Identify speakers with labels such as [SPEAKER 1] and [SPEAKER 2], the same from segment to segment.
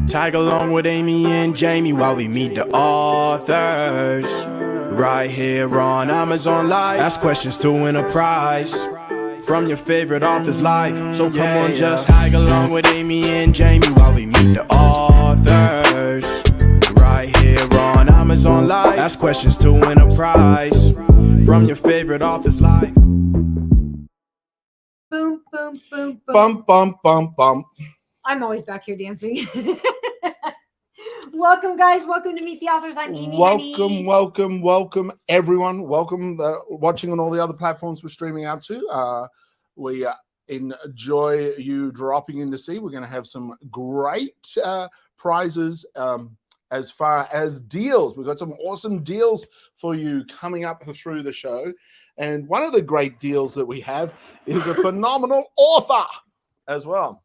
[SPEAKER 1] Tag along with Amy and Jamie while we meet the authors. Right here on Amazon Live. Ask questions to win a prize from your favorite author's life. So come on, just tag along with Amy and Jamie while we meet the authors. Right here on Amazon Live. Ask questions to win a prize from your favorite author's life.
[SPEAKER 2] Boom, boom, boom, boom.
[SPEAKER 3] Bump, bump, bump, bump.
[SPEAKER 2] I'm always back here dancing. Welcome, guys. Welcome to Meet the Authors. I'm Amy.
[SPEAKER 3] Welcome, everyone. Welcome watching on all the other platforms we're streaming out to. We enjoy you dropping in to see. We're going to have some great prizes as far as deals. We've got some awesome deals for you coming up through the show. And one of the great deals that we have is a phenomenal author as well.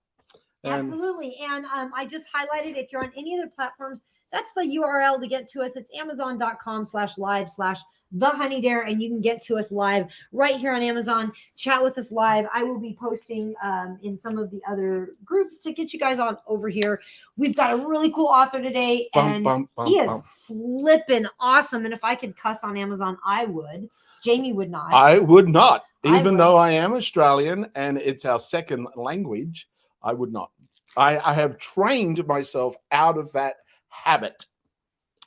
[SPEAKER 2] Absolutely. And I just highlighted, if you're on any other platforms, that's the URL to get to us. It's amazon.com/live/thehoneydare. And you can get to us live right here on Amazon. Chat with us live. I will be posting in some of the other groups to get you guys on over here. We've got a really cool author today, and he is flipping awesome. And if I could cuss on Amazon, I would. Jamie would not.
[SPEAKER 3] I would not. Even though I am Australian and it's our second language, I would not. I have trained myself out of that habit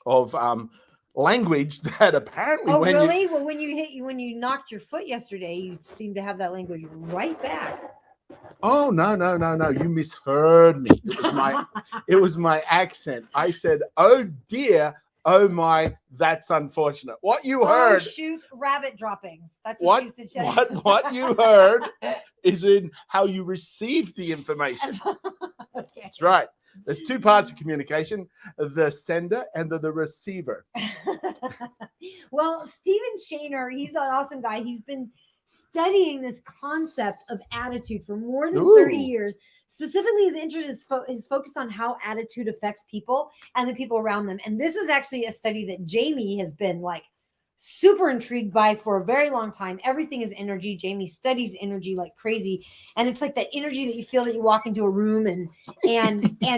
[SPEAKER 3] of language that apparently.
[SPEAKER 2] Oh, really? Well, when you knocked your foot yesterday, you seem to have that language right back.
[SPEAKER 3] Oh, no. You misheard me. It was my accent. I said, "Oh dear, oh my, that's unfortunate." What you heard.
[SPEAKER 2] Oh, shoot, rabbit droppings. That's what you said.
[SPEAKER 3] What you heard is in how you receive the information.
[SPEAKER 2] Okay.
[SPEAKER 3] That's right. There's two parts of communication: the sender and the receiver.
[SPEAKER 2] Well, Stephen Shaner, he's an awesome guy. He's been studying this concept of attitude for more than 30 years. Specifically, his interest is focused on how attitude affects people and the people around them. And this is actually a study that Jamie has been super intrigued by for a very long time. Everything is energy. Jamie studies energy like crazy. And it's like that energy that you feel that you walk into a room and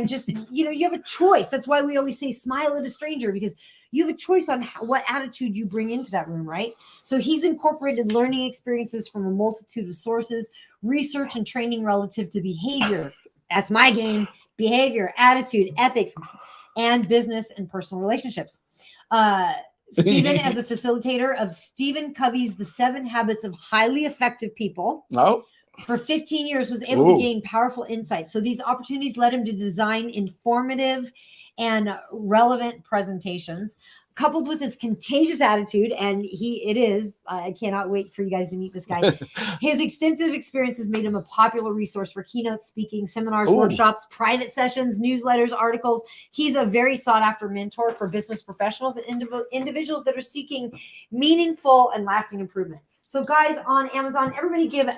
[SPEAKER 2] just, you have a choice. That's why we always say smile at a stranger, because you have a choice on what attitude you bring into that room, right? So he's incorporated learning experiences from a multitude of sources, research and training relative to behavior. That's my game. Behavior, attitude, ethics, and business and personal relationships. Stephen, as a facilitator of Stephen Covey's The 7 Habits of Highly Effective People, for 15 years was able to gain powerful insights. So these opportunities led him to design informative and relevant presentations, coupled with his contagious attitude. And I cannot wait for you guys to meet this guy. His extensive experiences made him a popular resource for keynote speaking, seminars, workshops, private sessions, newsletters, articles. He's a very sought after mentor for business professionals and individuals that are seeking meaningful and lasting improvement. So guys, on Amazon, everybody give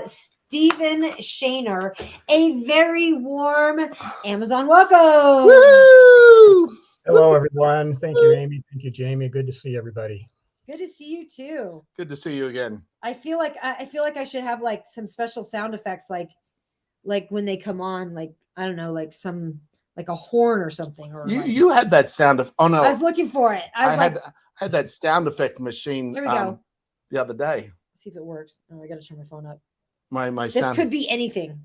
[SPEAKER 2] Stephen Shaner a very warm Amazon welcome.
[SPEAKER 3] Woo!
[SPEAKER 4] Hello, everyone. Thank you, Amy. Thank you, Jamie. Good to see everybody.
[SPEAKER 2] Good to see you too.
[SPEAKER 3] Good to see you again.
[SPEAKER 2] I feel like I should have some special sound effects, like when they come on, I don't know, a horn or something. Or
[SPEAKER 3] you had that sound of. Oh no,
[SPEAKER 2] I was looking for it. I
[SPEAKER 3] had that sound effect machine.
[SPEAKER 2] Here we go.
[SPEAKER 3] The other day.
[SPEAKER 2] Let's see if it works. Oh, I got to turn my phone up.
[SPEAKER 3] My
[SPEAKER 2] this
[SPEAKER 3] sound.
[SPEAKER 2] Could be anything.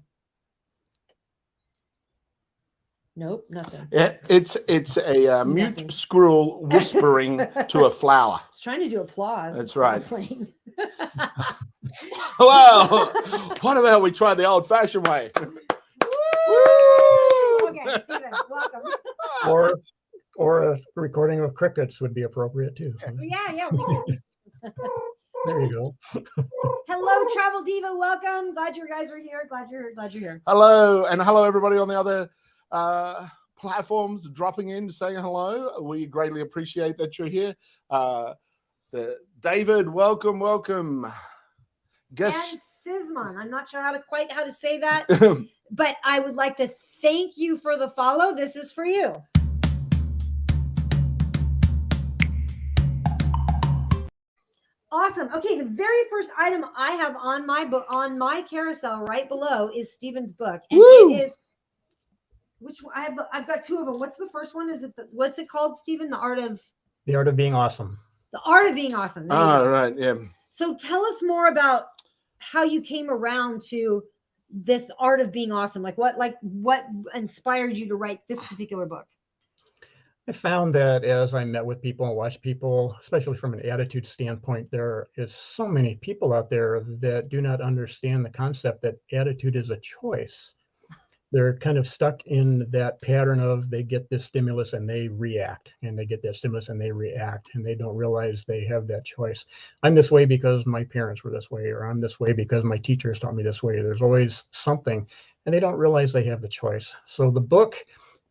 [SPEAKER 2] Nope, nothing.
[SPEAKER 3] Yeah, it's a mute squirrel whispering to a flower.
[SPEAKER 2] I was trying to do applause.
[SPEAKER 3] That's right. Well, what about we try the old-fashioned way?
[SPEAKER 2] Woo! Okay, Stephen, welcome.
[SPEAKER 4] Or a recording of crickets would be appropriate too.
[SPEAKER 2] Yeah.
[SPEAKER 4] There you go.
[SPEAKER 2] Hello, Travel Diva. Welcome. Glad you guys are here. Glad you're here.
[SPEAKER 3] Hello, and hello everybody on the other platforms dropping in, saying hello. We greatly appreciate that you're here. David, welcome.
[SPEAKER 2] Guess and Sisman. I'm not sure how to say that, but I would like to thank you for the follow. This is for you. Awesome. Okay, the very first item I have on my book, on my carousel right below, is Stephen's book, and it is Which one? I've got two of them. What's the first one? Is it what's it called, Stephen?
[SPEAKER 4] The Art of Being Awesome.
[SPEAKER 2] The Art of Being Awesome. There you
[SPEAKER 3] Oh,
[SPEAKER 2] go.
[SPEAKER 3] right. Yeah.
[SPEAKER 2] So tell us more about how you came around to this Art of Being Awesome. Like what inspired you to write this particular book?
[SPEAKER 4] I found that as I met with people and watched people, especially from an attitude standpoint, there is so many people out there that do not understand the concept that attitude is a choice. They're kind of stuck in that pattern of they get this stimulus and they react, and they get that stimulus and they react, and they don't realize they have that choice. I'm this way because my parents were this way, or I'm this way because my teachers taught me this way. There's always something, and they don't realize they have the choice. So the book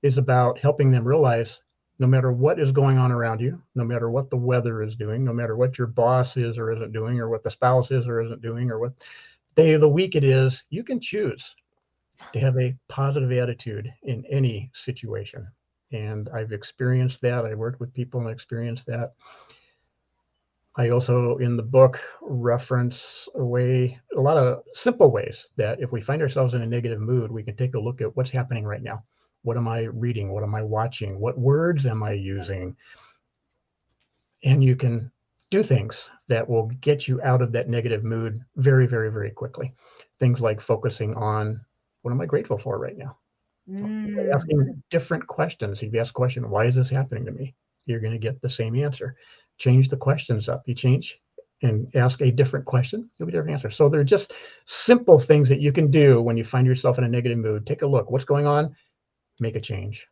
[SPEAKER 4] is about helping them realize no matter what is going on around you, no matter what the weather is doing, no matter what your boss is or isn't doing, or what the spouse is or isn't doing, or what day of the week it is, you can choose to have a positive attitude in any situation. And I've experienced that. I worked with people and experienced that. I also, in the book, reference a lot of simple ways that if we find ourselves in a negative mood, we can take a look at what's happening right now. What am I reading? What am I watching? What words am I using? And you can do things that will get you out of that negative mood very, very, very quickly. Things like focusing on, what am I grateful for right now? Asking different questions. If you ask a question, why is this happening to me? You're going to get the same answer. Change the questions up. You change and ask a different question, you'll get a different answer. So they're just simple things that you can do when you find yourself in a negative mood. Take a look. What's going on? Make a change.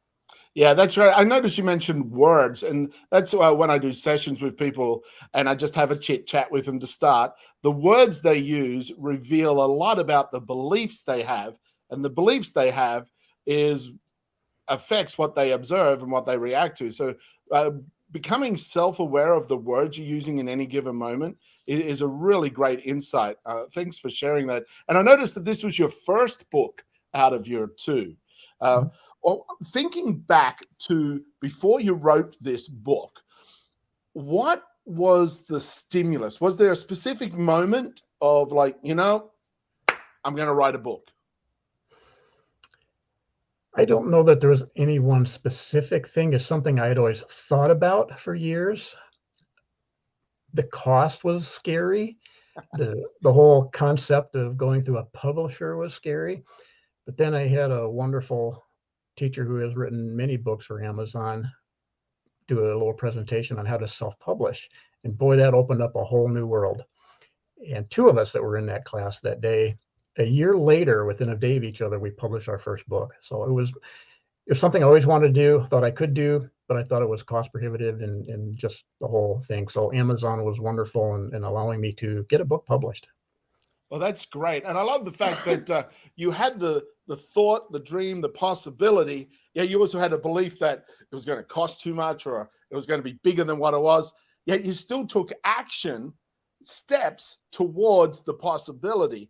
[SPEAKER 3] Yeah, that's right. I noticed you mentioned words, and that's why when I do sessions with people and I just have a chit chat with them to start, the words they use reveal a lot about the beliefs they have, and the beliefs they have affects what they observe and what they react to. So becoming self-aware of the words you're using in any given moment is a really great insight. Thanks for sharing that. And I noticed that this was your first book out of your two. Well, thinking back to before you wrote this book, what was the stimulus? Was there a specific moment of like, I'm going to write a book?
[SPEAKER 4] I don't know that there was any one specific thing. It's something I had always thought about for years. The cost was scary. The whole concept of going through a publisher was scary. But then I had a wonderful teacher who has written many books for Amazon do a little presentation on how to self-publish. And boy, that opened up a whole new world. And two of us that were in that class that day, a year later, within a day of each other, we published our first book. So it was something I always wanted to do, thought I could do, but I thought it was cost prohibitive and just the whole thing. So Amazon was wonderful in allowing me to get a book published.
[SPEAKER 3] Well, that's great. And I love the fact that you had the thought, the dream, the possibility. Yeah, you also had a belief that it was going to cost too much or it was going to be bigger than what it was. Yet you still took action steps towards the possibility,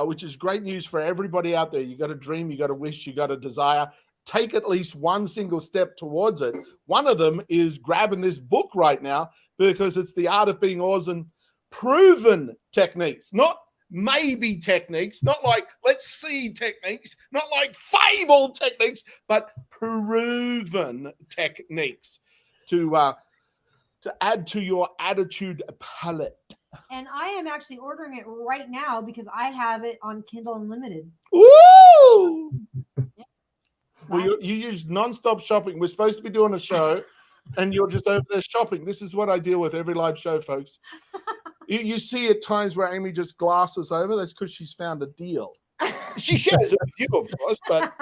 [SPEAKER 3] which is great news for everybody out there. You got a dream, you got a wish, you got a desire. Take at least one single step towards it. One of them is grabbing this book right now because it's The Art of Being Awesome, proven techniques, not maybe techniques, not like let's see techniques, not like fable techniques, but proven techniques to add to your attitude palette.
[SPEAKER 2] And I am actually ordering it right now because I have it on Kindle Unlimited.
[SPEAKER 3] Woo! Well, you use nonstop shopping. We're supposed to be doing a show, and you're just over there shopping. This is what I deal with every live show, folks. You see at times where Amy just glasses over. That's because she's found a deal. She shares it with you, of course, but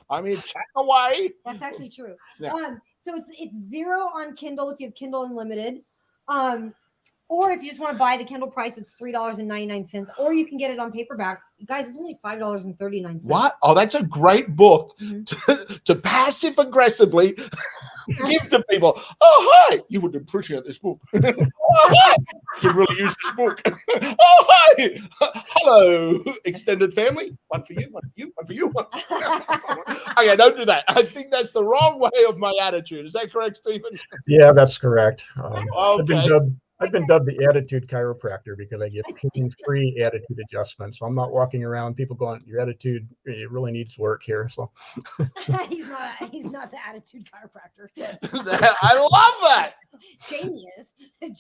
[SPEAKER 3] I mean, chat away.
[SPEAKER 2] That's actually true.
[SPEAKER 3] Yeah.
[SPEAKER 2] So it's $0 on Kindle if you have Kindle Unlimited. Or if you just want to buy the Kindle price, it's $3.99. Or you can get it on paperback. Guys, it's only $5.39.
[SPEAKER 3] What? Oh, that's a great book to passive aggressively give to people. Oh, hi. You would appreciate this book. Oh, hi. You could really use this book. Oh, hi. Hello, extended family. One for you, one for you, one for you. Okay, don't do that. I think that's the wrong way of my attitude. Is that correct, Stephen?
[SPEAKER 4] Yeah, that's correct. I've been
[SPEAKER 3] Okay.
[SPEAKER 4] dubbed I've been dubbed the attitude chiropractor because I give pain-free attitude adjustments. So I'm not walking around people going, your attitude, it really needs work here. So
[SPEAKER 2] he's not the attitude chiropractor.
[SPEAKER 3] I love that.
[SPEAKER 2] Jamie is.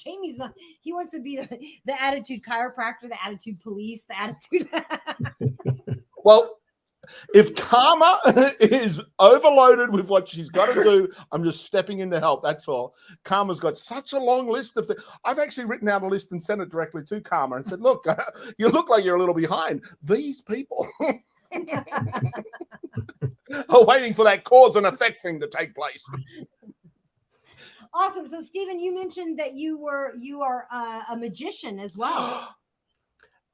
[SPEAKER 2] Jamie's not, he wants to be the attitude chiropractor, the attitude police, the attitude.
[SPEAKER 3] Well, if Karma is overloaded with what she's got to do, I'm just stepping in to help. That's all. Karma's got such a long list of things. I've actually written out a list and sent it directly to Karma and said, look, you look like you're a little behind. These people are waiting for that cause and effect thing to take place.
[SPEAKER 2] Awesome. So, Stephen, you mentioned that you are a magician as well.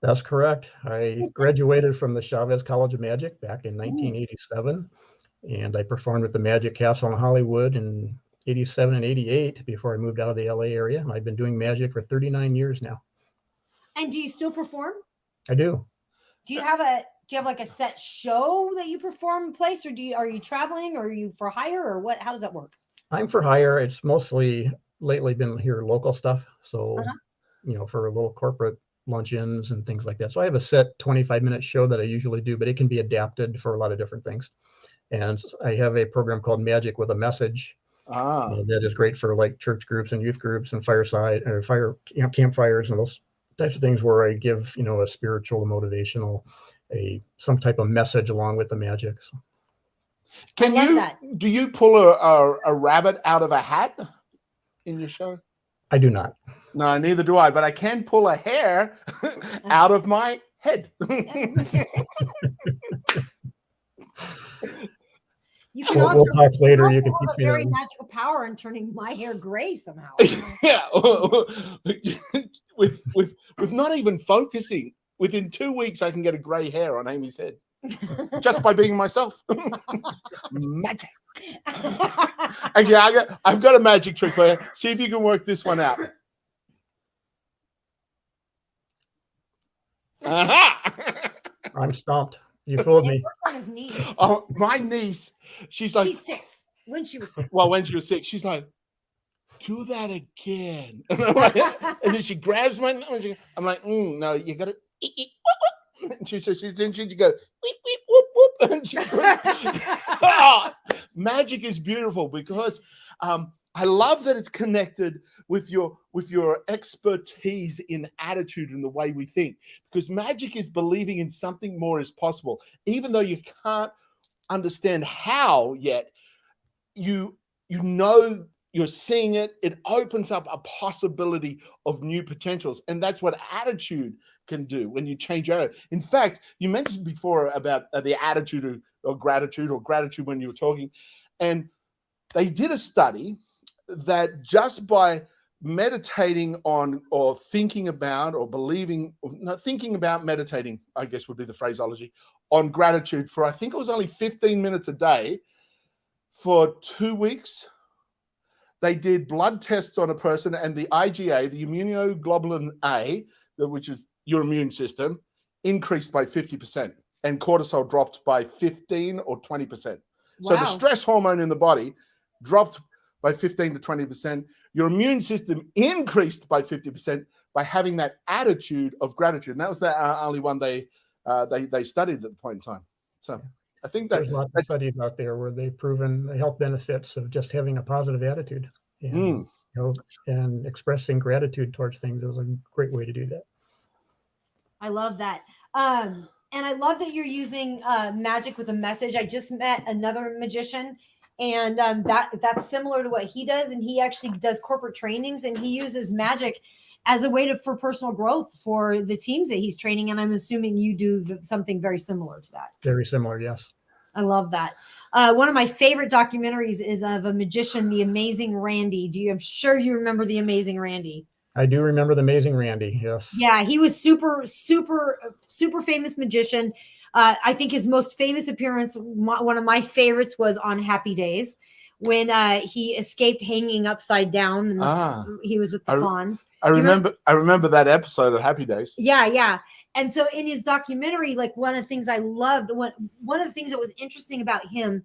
[SPEAKER 4] that's correct. I graduated from the Chavez College of Magic back in 1987, and I performed at the Magic Castle in Hollywood in 87 and 88 before I moved out of the LA area. And I've been doing magic for 39 years now.
[SPEAKER 2] And do you still perform?
[SPEAKER 4] I do.
[SPEAKER 2] Do you have like a set show that you perform in place, or are you traveling, or are you for hire, or what? How does that work?
[SPEAKER 4] I'm for hire. It's mostly lately been here local stuff. So, for little corporate luncheons and things like that. So I have a set 25-minute show that I usually do, but it can be adapted for a lot of different things. And I have a program called Magic with a Message that is great for like church groups and youth groups and fireside or campfires and those types of things where I give, a spiritual, motivational, some type of message along with the magic. So.
[SPEAKER 3] Do you pull a rabbit out of a hat in your show?
[SPEAKER 4] I do not.
[SPEAKER 3] No, neither do I, but I can pull a hair out of my head.
[SPEAKER 2] You can
[SPEAKER 4] we'll talk later. You can
[SPEAKER 2] teach me very magical power in turning my hair gray somehow.
[SPEAKER 3] Yeah, with not even focusing. Within 2 weeks, I can get a gray hair on Amy's head just by being myself. Magic. Actually, I've got a magic trick for you. See if you can work this one out.
[SPEAKER 4] I'm stumped. You fooled me.
[SPEAKER 2] On his niece.
[SPEAKER 3] Oh, my niece. She's 6.
[SPEAKER 2] When she was 6.
[SPEAKER 3] Well, when she was 6, she's like, do that again. And then she grabs my. I'm like, no, you got to. And she says, she go, weep, weep, whoop, whoop. And she magic is beautiful because I love that it's connected with your expertise in attitude and the way we think, because magic is believing in something more is possible. Even though you can't understand how yet, you know you're seeing it. It opens up a possibility of new potentials. And that's what attitude can do when you change your attitude. In fact, you mentioned before about the attitude or gratitude when you were talking. And they did a study that just by meditating on or thinking about or believing, thinking about meditating, I guess would be the phraseology, on gratitude for, I think it was only 15 minutes a day for 2 weeks. They did blood tests on a person, and the IgA, the immunoglobulin A, which is your immune system, increased by 50%, and cortisol dropped by 15 or 20%. So the stress hormone in the body dropped by 15 to 20%. Your immune system increased by 50% by having that attitude of gratitude. And that was the only one they studied at the point in time. So I think
[SPEAKER 4] there's lots of studies out there where they've proven the health benefits of just having a positive attitude and, and expressing gratitude towards things is a great way to do that.
[SPEAKER 2] I love that. And I love that you're using magic with a message. I just met another magician, and that's similar to what he does. And he actually does corporate trainings, and he uses magic as a way for personal growth for the teams that he's training. And I'm assuming you do something very similar to that.
[SPEAKER 4] Very similar, yes.
[SPEAKER 2] I love that. One of my favorite documentaries is of a magician, The Amazing Randy. I'm sure you remember The Amazing Randy.
[SPEAKER 4] I do remember The Amazing Randy, yes.
[SPEAKER 2] Yeah, he was super famous magician. I think his most famous appearance, one of my favorites, was on Happy Days, when he escaped hanging upside down. And he was with the fawns.
[SPEAKER 3] I remember that episode of Happy Days.
[SPEAKER 2] Yeah. And so in his documentary, like one of the things I loved, one of the things that was interesting about him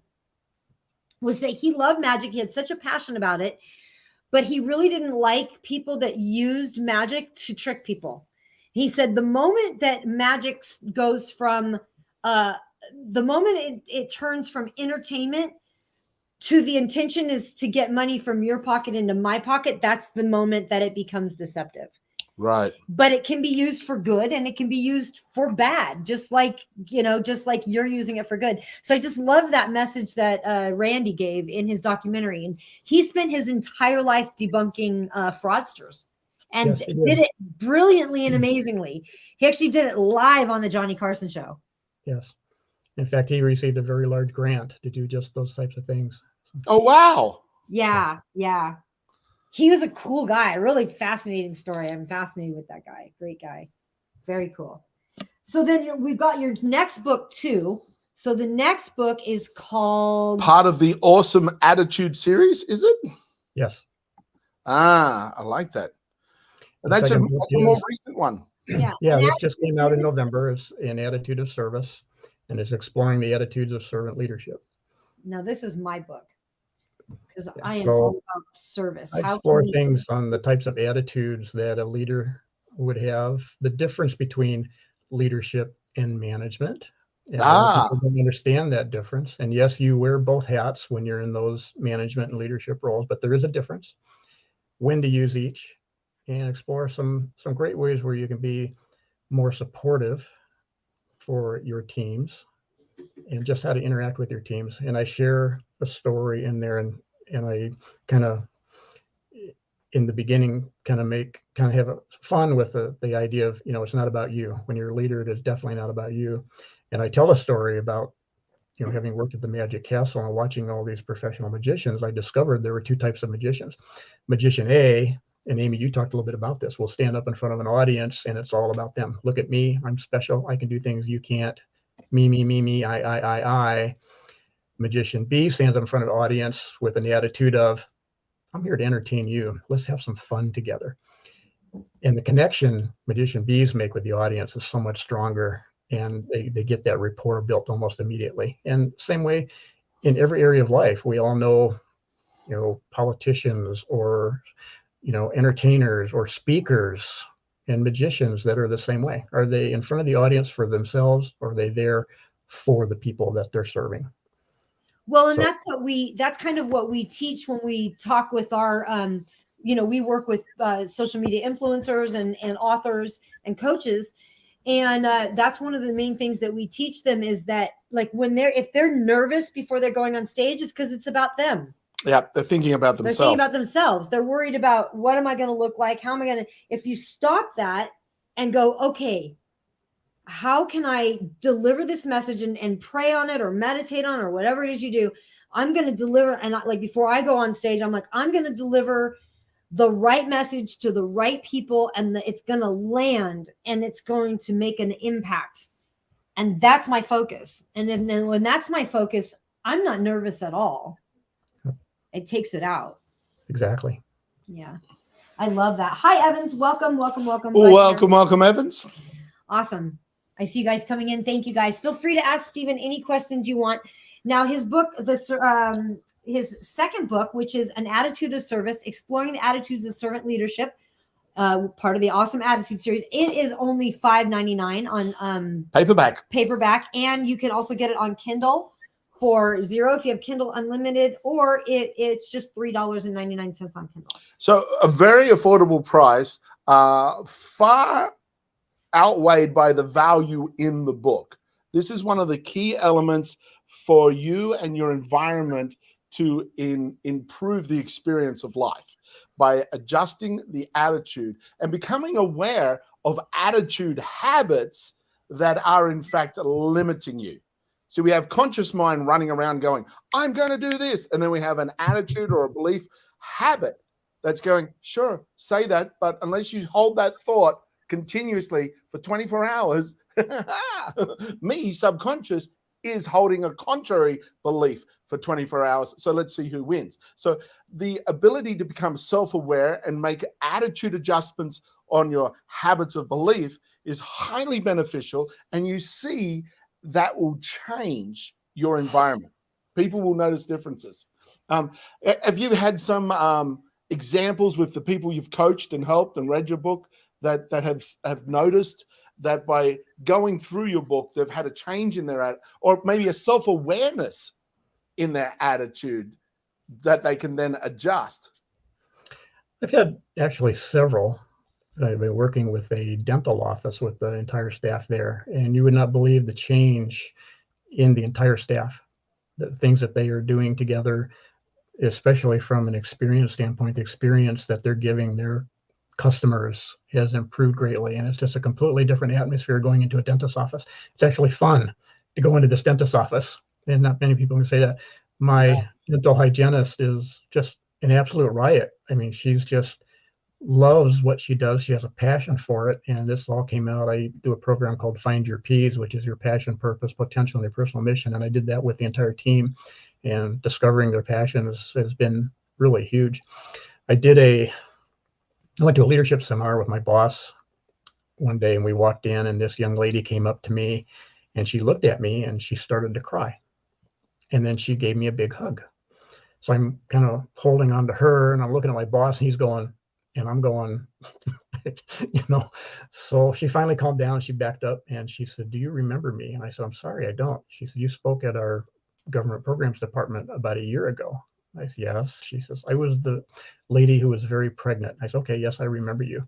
[SPEAKER 2] was that he loved magic. He had such a passion about it. but he really didn't like people that used magic to trick people. He said the moment that magic goes from, the moment it turns from entertainment to the intention is to get money from your pocket into my pocket, that's the moment that it becomes deceptive.
[SPEAKER 3] Right.
[SPEAKER 2] But it can be used for good and it can be used for bad, just like you're using it for good. So I just love that message that Randy gave in his documentary. And he spent his entire life debunking fraudsters and
[SPEAKER 4] Yes, he did.
[SPEAKER 2] did it brilliantly and amazingly. He actually did it live on the Johnny Carson show.
[SPEAKER 4] Yes. In fact, he received a very large grant to do just those types of things.
[SPEAKER 3] Oh, wow.
[SPEAKER 2] Yeah. Yeah. He was a cool guy. Really fascinating story. I'm fascinated with that guy. Great guy. Very cool. So then we've got your next book too. So the next book is called
[SPEAKER 3] Part of the Awesome Attitude series, is it?
[SPEAKER 4] Yes.
[SPEAKER 3] Ah, I like that. And
[SPEAKER 4] The
[SPEAKER 3] that's a
[SPEAKER 4] second book
[SPEAKER 3] more
[SPEAKER 4] is-
[SPEAKER 3] recent one.
[SPEAKER 2] yeah.
[SPEAKER 4] Yeah,
[SPEAKER 2] an
[SPEAKER 4] this just came out in
[SPEAKER 2] attitude-
[SPEAKER 4] November. It's An Attitude of Service, and it's exploring the attitudes of servant leadership.
[SPEAKER 2] Now this is my book because I am
[SPEAKER 4] so
[SPEAKER 2] all about service.
[SPEAKER 4] I
[SPEAKER 2] How
[SPEAKER 4] explore
[SPEAKER 2] can we-
[SPEAKER 4] things on the types of attitudes that a leader would have, the difference between leadership and management. And a lot of people don't understand that difference. And yes, you wear both hats when you're in those management and leadership roles, but there is a difference. When to use each, and explore some great ways where you can be more supportive for your teams and just how to interact with your teams. And I share a story in there, and I kind of, in the beginning, kind of have fun with the idea of, it's not about you. When you're a leader, it is definitely not about you. And I tell a story about, having worked at the Magic Castle and watching all these professional magicians, I discovered there were two types of magicians. Magician A, and Amy, you talked a little bit about this, will stand up in front of an audience and it's all about them. Look at me, I'm special, I can do things you can't. Me, I. Magician B stands up in front of an audience with an attitude of, I'm here to entertain you. Let's have some fun together. And the connection Magician B's make with the audience is so much stronger, and they get that rapport built almost immediately. And same way in every area of life, we all know, politicians or, entertainers or speakers and magicians that are the same way. Are they in front of the audience for themselves, or are they there for the people that they're serving?
[SPEAKER 2] Well, and
[SPEAKER 4] So-
[SPEAKER 2] that's kind of what we teach when we talk with our, we work with social media influencers and authors and coaches. And that's one of the main things that we teach them is that, like, if they're nervous before they're going on stage, it's because it's about them.
[SPEAKER 3] Yeah, they're thinking about
[SPEAKER 2] They're
[SPEAKER 3] themselves.
[SPEAKER 2] thinking about themselves. They're worried about, what am I going to look like? How am I going to, if you stop that and go, okay, how can I deliver this message and pray on it or meditate on it or whatever it is you do? I'm going to deliver. And like, before I go on stage, I'm like, I'm going to deliver the right message to the right people, and it's going to land and it's going to make an impact. And that's my focus. And then when that's my focus, I'm not nervous at all. It takes it out.
[SPEAKER 4] Exactly.
[SPEAKER 2] Yeah. I love that. Hi, Evans. Welcome.
[SPEAKER 3] Welcome, Evans.
[SPEAKER 2] Awesome. I see you guys coming in. Thank you, guys. Feel free to ask Stephen any questions you want. Now, his book, his second book, which is An Attitude of Service, Exploring the Attitudes of Servant Leadership, part of the Awesome Attitude series. It is only $5.99 on paperback, and you can also get it on Kindle for $0 if you have Kindle Unlimited, or it's just $3.99 on Kindle.
[SPEAKER 3] So a very affordable price, far outweighed by the value in the book. This is one of the key elements for you and your environment to improve the experience of life by adjusting the attitude and becoming aware of attitude habits that are in fact limiting you. So we have conscious mind running around going, I'm going to do this. And then we have an attitude or a belief habit that's going, sure, say that. But unless you hold that thought continuously for 24 hours, me, subconscious, is holding a contrary belief for 24 hours. So let's see who wins. So the ability to become self-aware and make attitude adjustments on your habits of belief is highly beneficial. And you see that will change your environment. People will notice differences. Have you had some examples with the people you've coached and helped and read your book that have noticed that by going through your book, they've had a change in their or maybe a self-awareness in their attitude that they can then adjust?
[SPEAKER 4] I've had actually several. I've been working with a dental office with the entire staff there, and you would not believe the change in the entire staff, the things that they are doing together, especially from an experience standpoint. The experience that they're giving their customers has improved greatly, and it's just a completely different atmosphere going into a dentist office. It's actually fun to go into this dentist office, and not many people can say that. My dental hygienist is just an absolute riot. I mean, she's just loves what she does. She has a passion for it, and this all came out. I do a program called Find Your P's, which is your passion, purpose, potential, and your personal mission, and I did that with the entire team, and discovering their passions has been really huge. I went to a leadership seminar with my boss one day, and we walked in, and this young lady came up to me, and she looked at me, and she started to cry. And then she gave me a big hug. So I'm kind of holding on to her, and I'm looking at my boss, and he's going, and I'm going, So she finally calmed down. She backed up, and she said, "Do you remember me?" And I said, "I'm sorry, I don't." She said, "You spoke at our government programs department about a year ago." I said, "Yes." She says, "I was the lady who was very pregnant." I said, "Okay, yes, I remember you."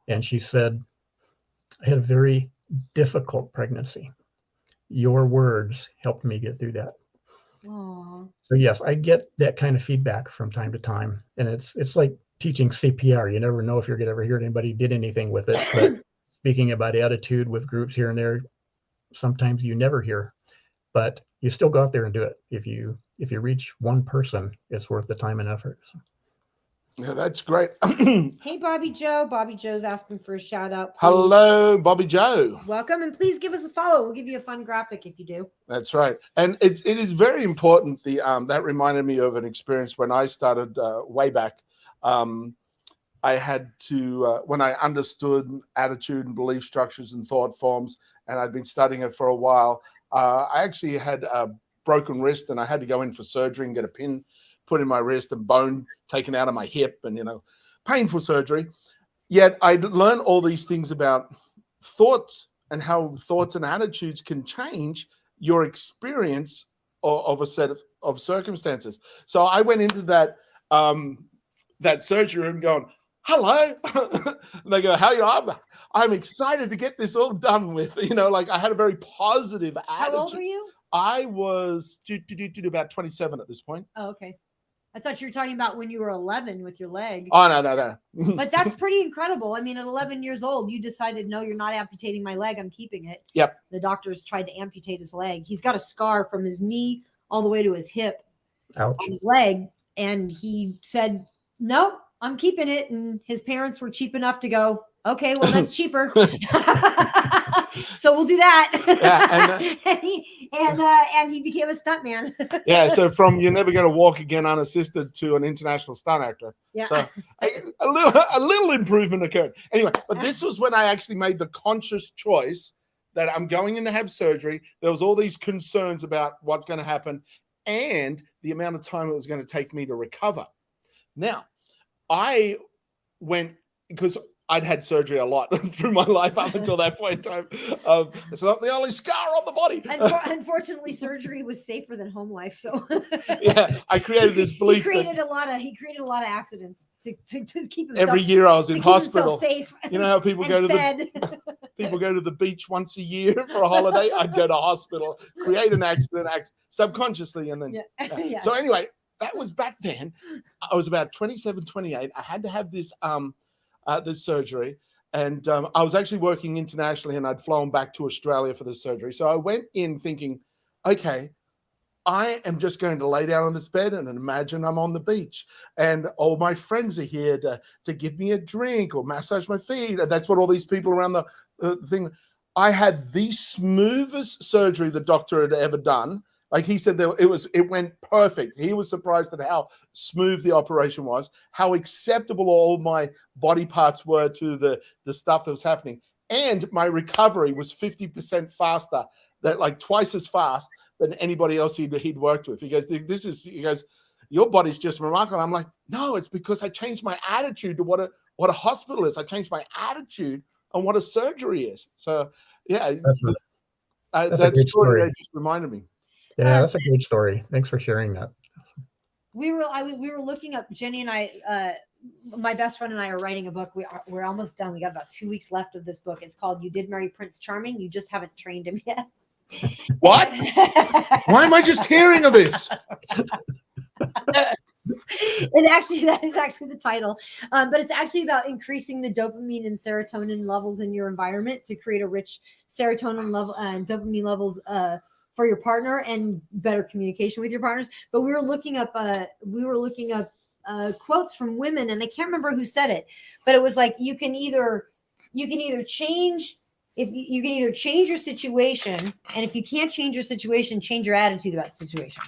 [SPEAKER 4] And she said, "I had a very difficult pregnancy. Your words helped me get through that."
[SPEAKER 2] Aww.
[SPEAKER 4] So yes, I get that kind of feedback from time to time, and it's like teaching CPR. You never know if you're going to ever hear anybody did anything with it. But speaking about attitude with groups here and there, sometimes you never hear, but you still go out there and do it. If you reach one person, it's worth the time and effort.
[SPEAKER 3] Yeah, that's great.
[SPEAKER 2] Hey, Bobby Joe. Bobby Joe's asking for a shout out. Please.
[SPEAKER 3] Hello, Bobby Joe.
[SPEAKER 2] Welcome, and please give us a follow. We'll give you a fun graphic if you do.
[SPEAKER 3] That's right. And it is very important. That reminded me of an experience when I started way back. I had to, when I understood attitude and belief structures and thought forms, and I'd been studying it for a while, I actually had a broken wrist, and I had to go in for surgery and get a pin put in my wrist and bone taken out of my hip, and, painful surgery. Yet I'd learned all these things about thoughts and how thoughts and attitudes can change your experience of a set of circumstances. So I went into that surgery room going, "Hello." They go, "How are you?" I'm excited to get this all done with. I had a very positive attitude.
[SPEAKER 2] How old were you?
[SPEAKER 3] I was about 27 at this point.
[SPEAKER 2] Oh, okay. I thought you were talking about when you were 11 with your leg.
[SPEAKER 3] Oh, no.
[SPEAKER 2] But that's pretty incredible. I mean, at 11 years old, you decided, no, you're not amputating my leg. I'm keeping it.
[SPEAKER 3] Yep.
[SPEAKER 2] The doctors tried to amputate his leg. He's got a scar from his knee all the way to his hip.
[SPEAKER 4] Ouch.
[SPEAKER 2] On his leg. And he said, "No, I'm keeping it." And his parents were cheap enough to go, "Okay, well, that's cheaper." So we'll do that. Yeah, and he became a stuntman.
[SPEAKER 3] Yeah, so from "you're never going to walk again unassisted" to an international stunt actor.
[SPEAKER 2] Yeah.
[SPEAKER 3] So a little improvement occurred. Anyway, but this was when I actually made the conscious choice that I'm going in to have surgery. There was all these concerns about what's going to happen and the amount of time it was going to take me to recover. Now, I went, because I'd had surgery a lot through my life up until that point in time. It's not the only scar on the body.
[SPEAKER 2] Unfortunately, surgery was safer than home life. So
[SPEAKER 3] yeah, I created this belief.
[SPEAKER 2] He created a lot of accidents to keep himself.
[SPEAKER 3] Every year I was in hospital.
[SPEAKER 2] Safe.
[SPEAKER 3] You know how people go to people go to the beach once a year for a holiday? I'd go to hospital, create an accident, act subconsciously, and then.
[SPEAKER 2] Yeah. Yeah.
[SPEAKER 3] So anyway, that was back then. I was about 27, 28. I had to have this this surgery, and I was actually working internationally, and I'd flown back to Australia for this surgery. So I went in thinking, okay, I am just going to lay down on this bed and imagine I'm on the beach, and all my friends are here to give me a drink or massage my feet. And that's what all these people around the thing. I had the smoothest surgery the doctor had ever done. Like he said, it went perfect. He was surprised at how smooth the operation was, how acceptable all my body parts were to the stuff that was happening. And my recovery was 50% faster, that like twice as fast than anybody else he'd worked with. He goes, your body's just remarkable. I'm like, no, it's because I changed my attitude to what a hospital is. I changed my attitude on what a surgery is. So yeah,
[SPEAKER 4] That's a
[SPEAKER 3] that
[SPEAKER 4] great
[SPEAKER 3] story
[SPEAKER 4] story.
[SPEAKER 3] there just reminded me.
[SPEAKER 4] Yeah, that's a great story. Thanks for sharing that.
[SPEAKER 2] We were looking up, Jenny and I, my best friend and I are writing a book. We're almost done. We got about 2 weeks left of this book. It's called You Did Marry Prince Charming. You just haven't trained him yet.
[SPEAKER 3] What? Why am I just hearing of this?
[SPEAKER 2] That is actually the title, but it's actually about increasing the dopamine and serotonin levels in your environment to create a rich serotonin level and dopamine levels for your partner and better communication with your partners. But we were looking up quotes from women, and I can't remember who said it, but it was like you can either change. If you can either change your situation, and if you can't change your situation, change your attitude about the situation.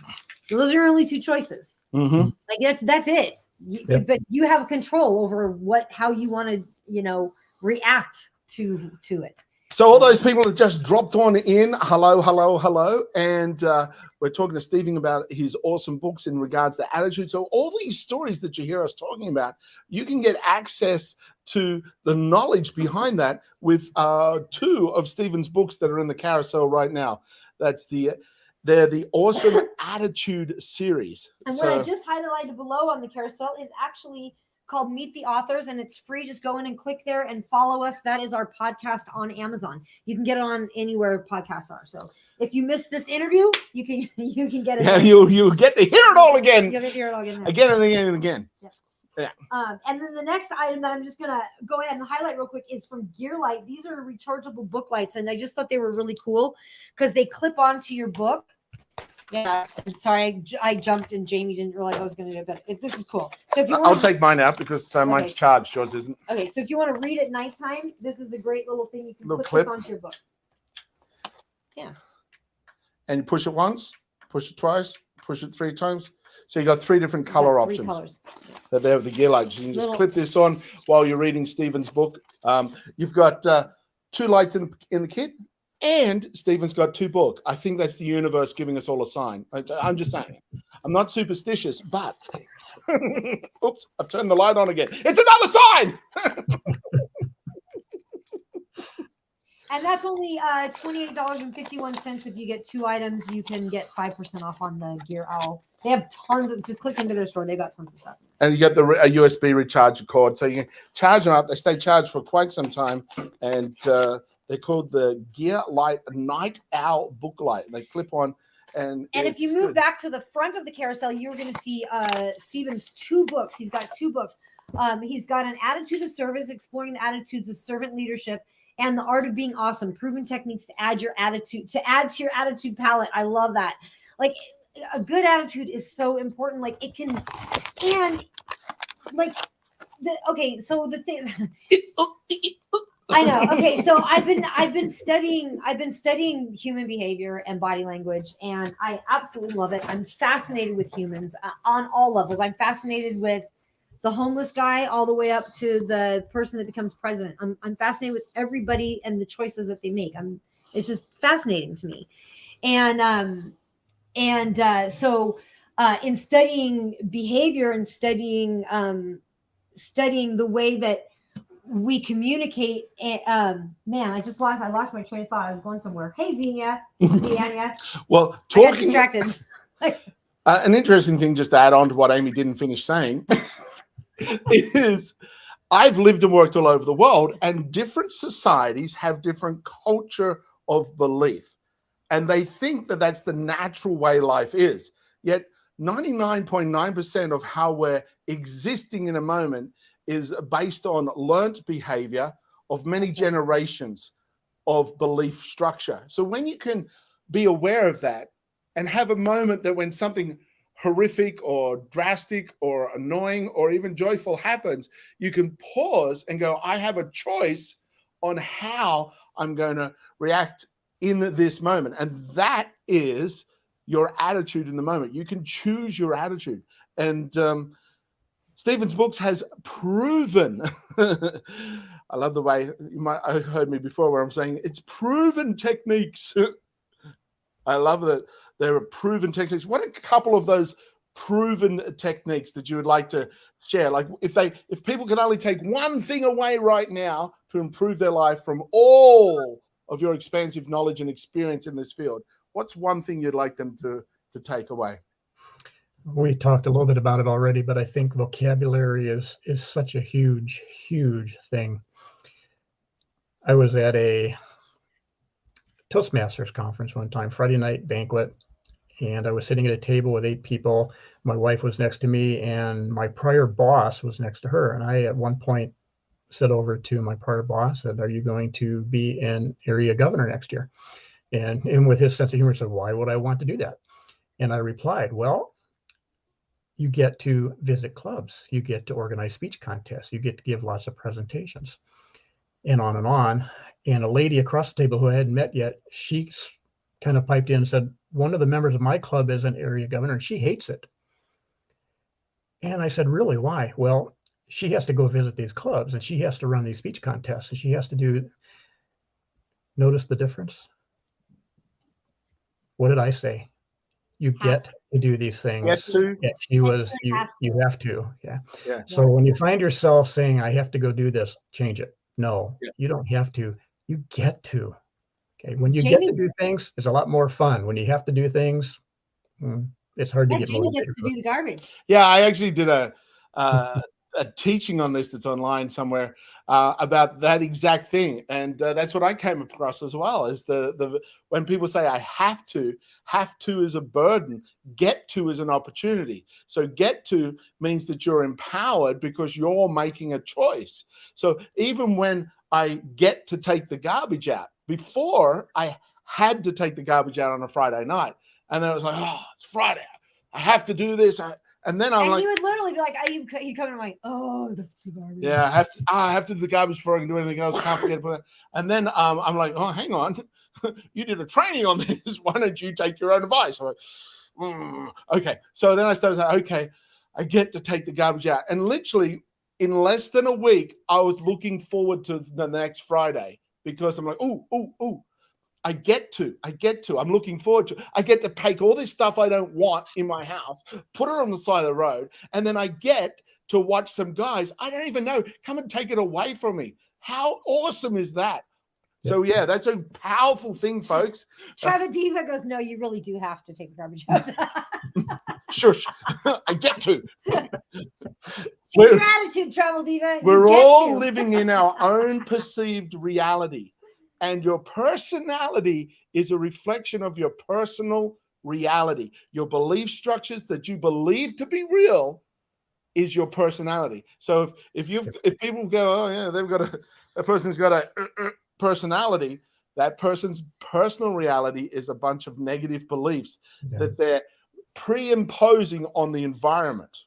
[SPEAKER 2] Those are your only two choices.
[SPEAKER 3] Mm-hmm.
[SPEAKER 2] Like that's it.
[SPEAKER 4] Yep.
[SPEAKER 2] But you have control over how you want to, react to it.
[SPEAKER 3] So all those people that just dropped on in, hello. And we're talking to Stephen about his awesome books in regards to attitude. So all these stories that you hear us talking about, you can get access to the knowledge behind that with 2 of Stephen's books that are in the carousel right now. They're the Awesome Attitude series.
[SPEAKER 2] And what I just highlighted below on the carousel is actually called Meet the Authors, and it's free. Just go in and click there and follow us. That is our podcast on Amazon. You can get it on anywhere podcasts are. So if you missed this interview, you can get it.
[SPEAKER 3] Yeah, you get to hear it all again.
[SPEAKER 2] You'll get to hear it all again.
[SPEAKER 3] Again and again and again.
[SPEAKER 2] Yeah. And then the next item that I'm just gonna go ahead and highlight real quick is from Gearlight. These are rechargeable book lights, and I just thought they were really cool because they clip onto your book. Yeah, sorry, I jumped and Jamie didn't realize I was going to do it, but this is cool. So if you
[SPEAKER 3] I'll take mine out because mine's charged, yours isn't.
[SPEAKER 2] Okay, so if you want to read at nighttime, this is a great little thing. You can
[SPEAKER 3] Little
[SPEAKER 2] put
[SPEAKER 3] clip.
[SPEAKER 2] this onto your book. Yeah.
[SPEAKER 3] And you push it once, push it twice, push it 3 times. So you got 3 different color
[SPEAKER 2] Three
[SPEAKER 3] options.
[SPEAKER 2] colors.
[SPEAKER 3] That they have the gear lights. You can just clip this on while you're reading Stephen's book. You've got 2 lights in the kit, and Stephen's got 2 books. I think that's the universe giving us all a sign. I'm just saying. I'm not superstitious, but oops, I've turned the light on again. It's another sign.
[SPEAKER 2] And that's only $28.51. If you get 2 items, you can get 5% off on the Gear Owl. They have tons of, just click into their store. They got tons of stuff.
[SPEAKER 3] And you get a USB recharge cord, so you can charge them up. They stay charged for quite some time, and they're called the Gearlight Night Owl Book Light. They clip on, and
[SPEAKER 2] if you move back to the front of the carousel, you're going to see Stephen's 2 books. He's got 2 books. He's got an Attitude of Service, exploring the attitudes of servant leadership, and The Art of Being Awesome, proven techniques to add to your attitude palette. I love that. Like, a good attitude is so important. Like, it can, and like, so the thing. I know. Okay, so I've been studying human behavior and body language, and I absolutely love it. I'm fascinated with humans on all levels. I'm fascinated with the homeless guy all the way up to the person that becomes president. I'm fascinated with everybody and the choices that they make. It's just fascinating to me, so in studying behavior and studying the way that we communicate. Man, I lost my train of thought. I was going somewhere. Hey, Xenia.
[SPEAKER 3] Well,
[SPEAKER 2] I got
[SPEAKER 3] talking
[SPEAKER 2] distracted.
[SPEAKER 3] an interesting thing just to add on to what Amy didn't finish saying is I've lived and worked all over the world, and different societies have different culture of belief, and they think that that's the natural way life is. Yet 99.9% of how we're existing in a moment is based on learnt behavior of many generations of belief structure. So when you can be aware of that and have a moment that when something horrific or drastic or annoying or even joyful happens, you can pause and go, I have a choice on how I'm going to react in this moment. And that is your attitude in the moment. You can choose your attitude. And Stephen's books has proven, I love the way you might have heard me before where I'm saying it's proven techniques. I love that there are proven techniques. What are a couple of those proven techniques that you would like to share? Like if people can only take one thing away right now to improve their life from all of your expansive knowledge and experience in this field, what's one thing you'd like them to take away?
[SPEAKER 4] We talked a little bit about it already, but I think vocabulary is such a huge, huge thing. I was at a Toastmasters conference one time, Friday night banquet, and I was sitting at a table with 8 people. My wife was next to me, and my prior boss was next to her. And I, at one point, said over to my prior boss, said, "Are you going to be an area governor next year?" And with his sense of humor, said, "Why would I want to do that?" And I replied, "Well, you get to visit clubs, you get to organize speech contests, you get to give lots of presentations," and on and on. And a lady across the table who I hadn't met yet, she kind of piped in and said, "One of the members of my club is an area governor, and she hates it." And I said, "Really? Why?" "Well, she has to go visit these clubs, and she has to run these speech contests, and she has to do." Notice the difference? What did I say? You get to do these things.
[SPEAKER 3] Get to?
[SPEAKER 4] Yeah, she was, you have to. Yeah.
[SPEAKER 3] Yeah.
[SPEAKER 4] So when you find yourself saying, "I have to go do this," change it. No, you don't have to. You get to. Okay. When you get to do things, it's a lot more fun. When you have to do things, it's hard to get
[SPEAKER 2] Jamie
[SPEAKER 4] motivated.
[SPEAKER 2] gets to do the garbage.
[SPEAKER 3] Yeah, I actually did a teaching on this that's online somewhere about that exact thing, and that's what I came across as well. Is the when people say I have to is a burden, get to is an opportunity. So get to means that you're empowered because you're making a choice. So even when I get to take the garbage out, before I had to take the garbage out on a Friday night, and then I was like, "Oh, it's Friday, I have to do this." And then I'm like,
[SPEAKER 2] he would literally be like, he'd come in and like, "Oh, that's the garbage."
[SPEAKER 3] Yeah, I have to do the garbage before I can do anything else. Can't forget to put it. And then I'm like, "Oh, hang on, you did a training on this. Why don't you take your own advice?" I'm like, okay. So then I started saying, okay, I get to take the garbage out. And literally in less than a week, I was looking forward to the next Friday because I'm like, oh. I get to, I'm looking forward to, I get to take all this stuff I don't want in my house, put it on the side of the road, and then I get to watch some guys I don't even know come and take it away from me. How awesome is that? So yeah, that's a powerful thing, folks.
[SPEAKER 2] Travel Diva goes, "No, you really do have to take the garbage out."
[SPEAKER 3] Shush, I get to.
[SPEAKER 2] Your attitude, Travel Diva.
[SPEAKER 3] We're all living in our own perceived reality. And your personality is a reflection of your personal reality. Your belief structures that you believe to be real is your personality. So if people go, "Oh yeah, they've got a person's got a personality," that person's personal reality is a bunch of negative beliefs that they're pre-imposing on the environment.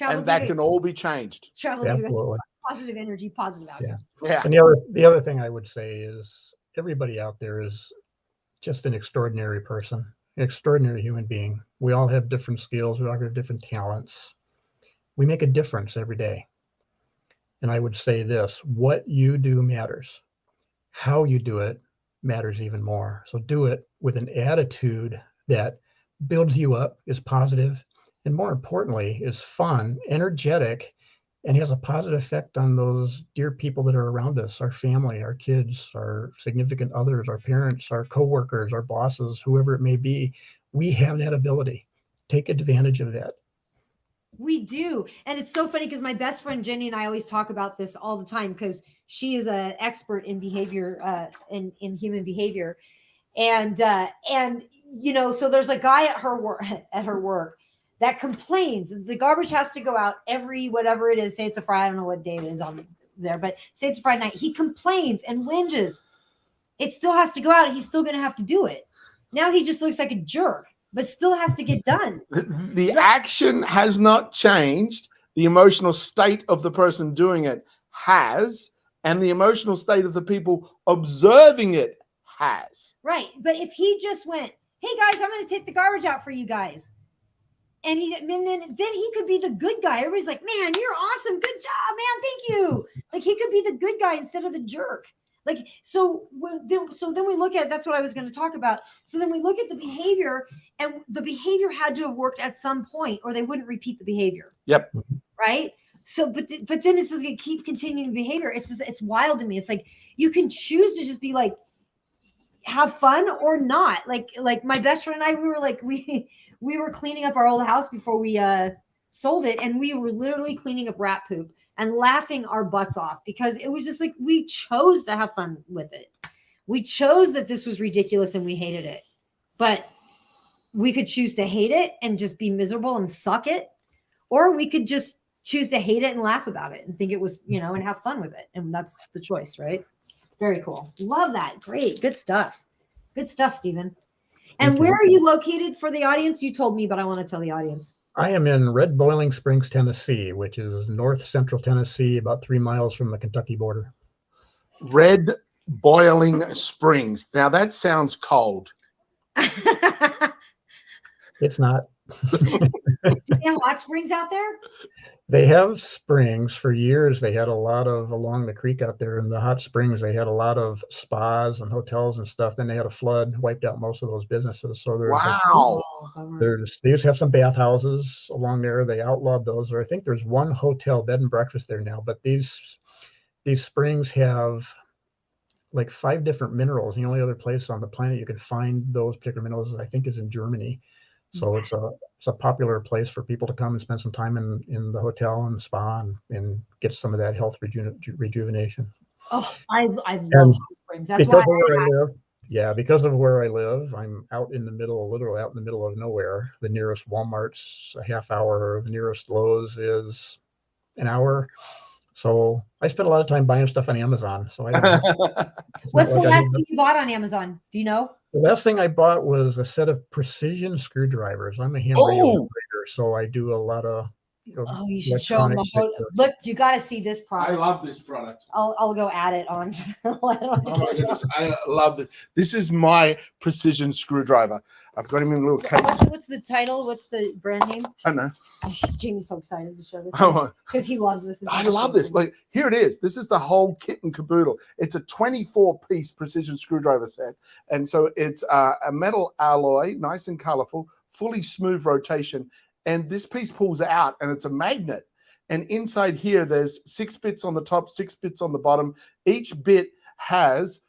[SPEAKER 3] And that can all be changed.
[SPEAKER 2] Positive energy, positive outcome.
[SPEAKER 3] Yeah.
[SPEAKER 4] And the other thing I would say is everybody out there is just an extraordinary person, an extraordinary human being. We all have different skills. We all have different talents. We make a difference every day. And I would say this: what you do matters. How you do it matters even more. So do it with an attitude that builds you up, is positive, and more importantly, is fun, energetic, and has a positive effect on those dear people that are around us, our family, our kids, our significant others, our parents, our coworkers, our bosses, whoever it may be. We have that ability. Take advantage of that.
[SPEAKER 2] We do. And it's so funny because my best friend Jenny and I always talk about this all the time because she is an expert in behavior, in human behavior. And you know, so there's a guy at her work that complains the garbage has to go out every whatever it is. Say it's a Friday, I don't know what day it is on there, but say it's a Friday night. He complains and whinges. It still has to go out. He's still going to have to do it. Now he just looks like a jerk, but still has to get done.
[SPEAKER 3] The action has not changed. The emotional state of the person doing it has, and the emotional state of the people observing it has.
[SPEAKER 2] Right. But if he just went, "Hey guys, I'm going to take the garbage out for you guys." And then he could be the good guy. Everybody's like, "Man, you're awesome. Good job, man. Thank you." Like he could be the good guy instead of the jerk. Like, so then we look at, that's what I was going to talk about. So then we look at the behavior, and the behavior had to have worked at some point, or they wouldn't repeat the behavior.
[SPEAKER 3] Yep.
[SPEAKER 2] Right. So, but then it's like keep continuing the behavior. It's wild to me. It's like you can choose to just be like, have fun or not. Like my best friend and I, we were like, we were cleaning up our old house before we sold it, and we were literally cleaning up rat poop and laughing our butts off because it was just like we chose to have fun with it. We chose that this was ridiculous and we hated it, but we could choose to hate it and just be miserable and suck it, or we could just choose to hate it and laugh about it and think it was, and have fun with it. And that's the choice, right? Very cool. Love that. Great. Good stuff. Good stuff, Stephen. And where are you located for the audience? You told me, but I want to tell the audience.
[SPEAKER 4] I am in Red Boiling Springs, Tennessee, which is north central Tennessee, about 3 miles from the Kentucky border.
[SPEAKER 3] Red Boiling Springs. Now that sounds cold.
[SPEAKER 4] It's not.
[SPEAKER 2] Do they have hot springs out there?
[SPEAKER 4] They have springs. For years, they had a lot of along the creek out there in the hot springs. They had a lot of spas and hotels and stuff. Then they had a flood, wiped out most of those businesses. So there's
[SPEAKER 3] Wow.
[SPEAKER 4] they used to have some bathhouses along there. They outlawed those. Or I think there's one hotel bed and breakfast there now. But these springs have like 5 different minerals. The only other place on the planet you can find those particular minerals, I think, is in Germany. So it's a popular place for people to come and spend some time in the hotel and the spa and get some of that health rejuvenation.
[SPEAKER 2] Oh, I love hot springs. That's why I
[SPEAKER 4] live. Yeah, because of where I live, I'm literally out in the middle of nowhere. The nearest Walmart's a half hour. The nearest Lowe's is an hour. So I spend a lot of time buying stuff on Amazon. So I don't
[SPEAKER 2] What's the last thing you bought on Amazon? Do you know?
[SPEAKER 4] The last thing I bought was a set of precision screwdrivers. I'm a hand radio operator, so I do a lot of.
[SPEAKER 2] You should show them the whole. Look, you got to see this product.
[SPEAKER 3] I love this product.
[SPEAKER 2] I'll go add it on.
[SPEAKER 3] Oh my goodness, I love it. This is my precision screwdriver. I've got him in a little case.
[SPEAKER 2] What's the title? What's the brand name?
[SPEAKER 3] I don't know.
[SPEAKER 2] Jamie's so excited to show this because he loves this.
[SPEAKER 3] I love this. Like, here it is. This is the whole kit and caboodle. It's a 24-piece precision screwdriver set, and so it's a metal alloy, nice and colorful, fully smooth rotation. And this piece pulls out, and it's a magnet. And inside here, there's 6 bits on the top, 6 bits on the bottom. Each bit has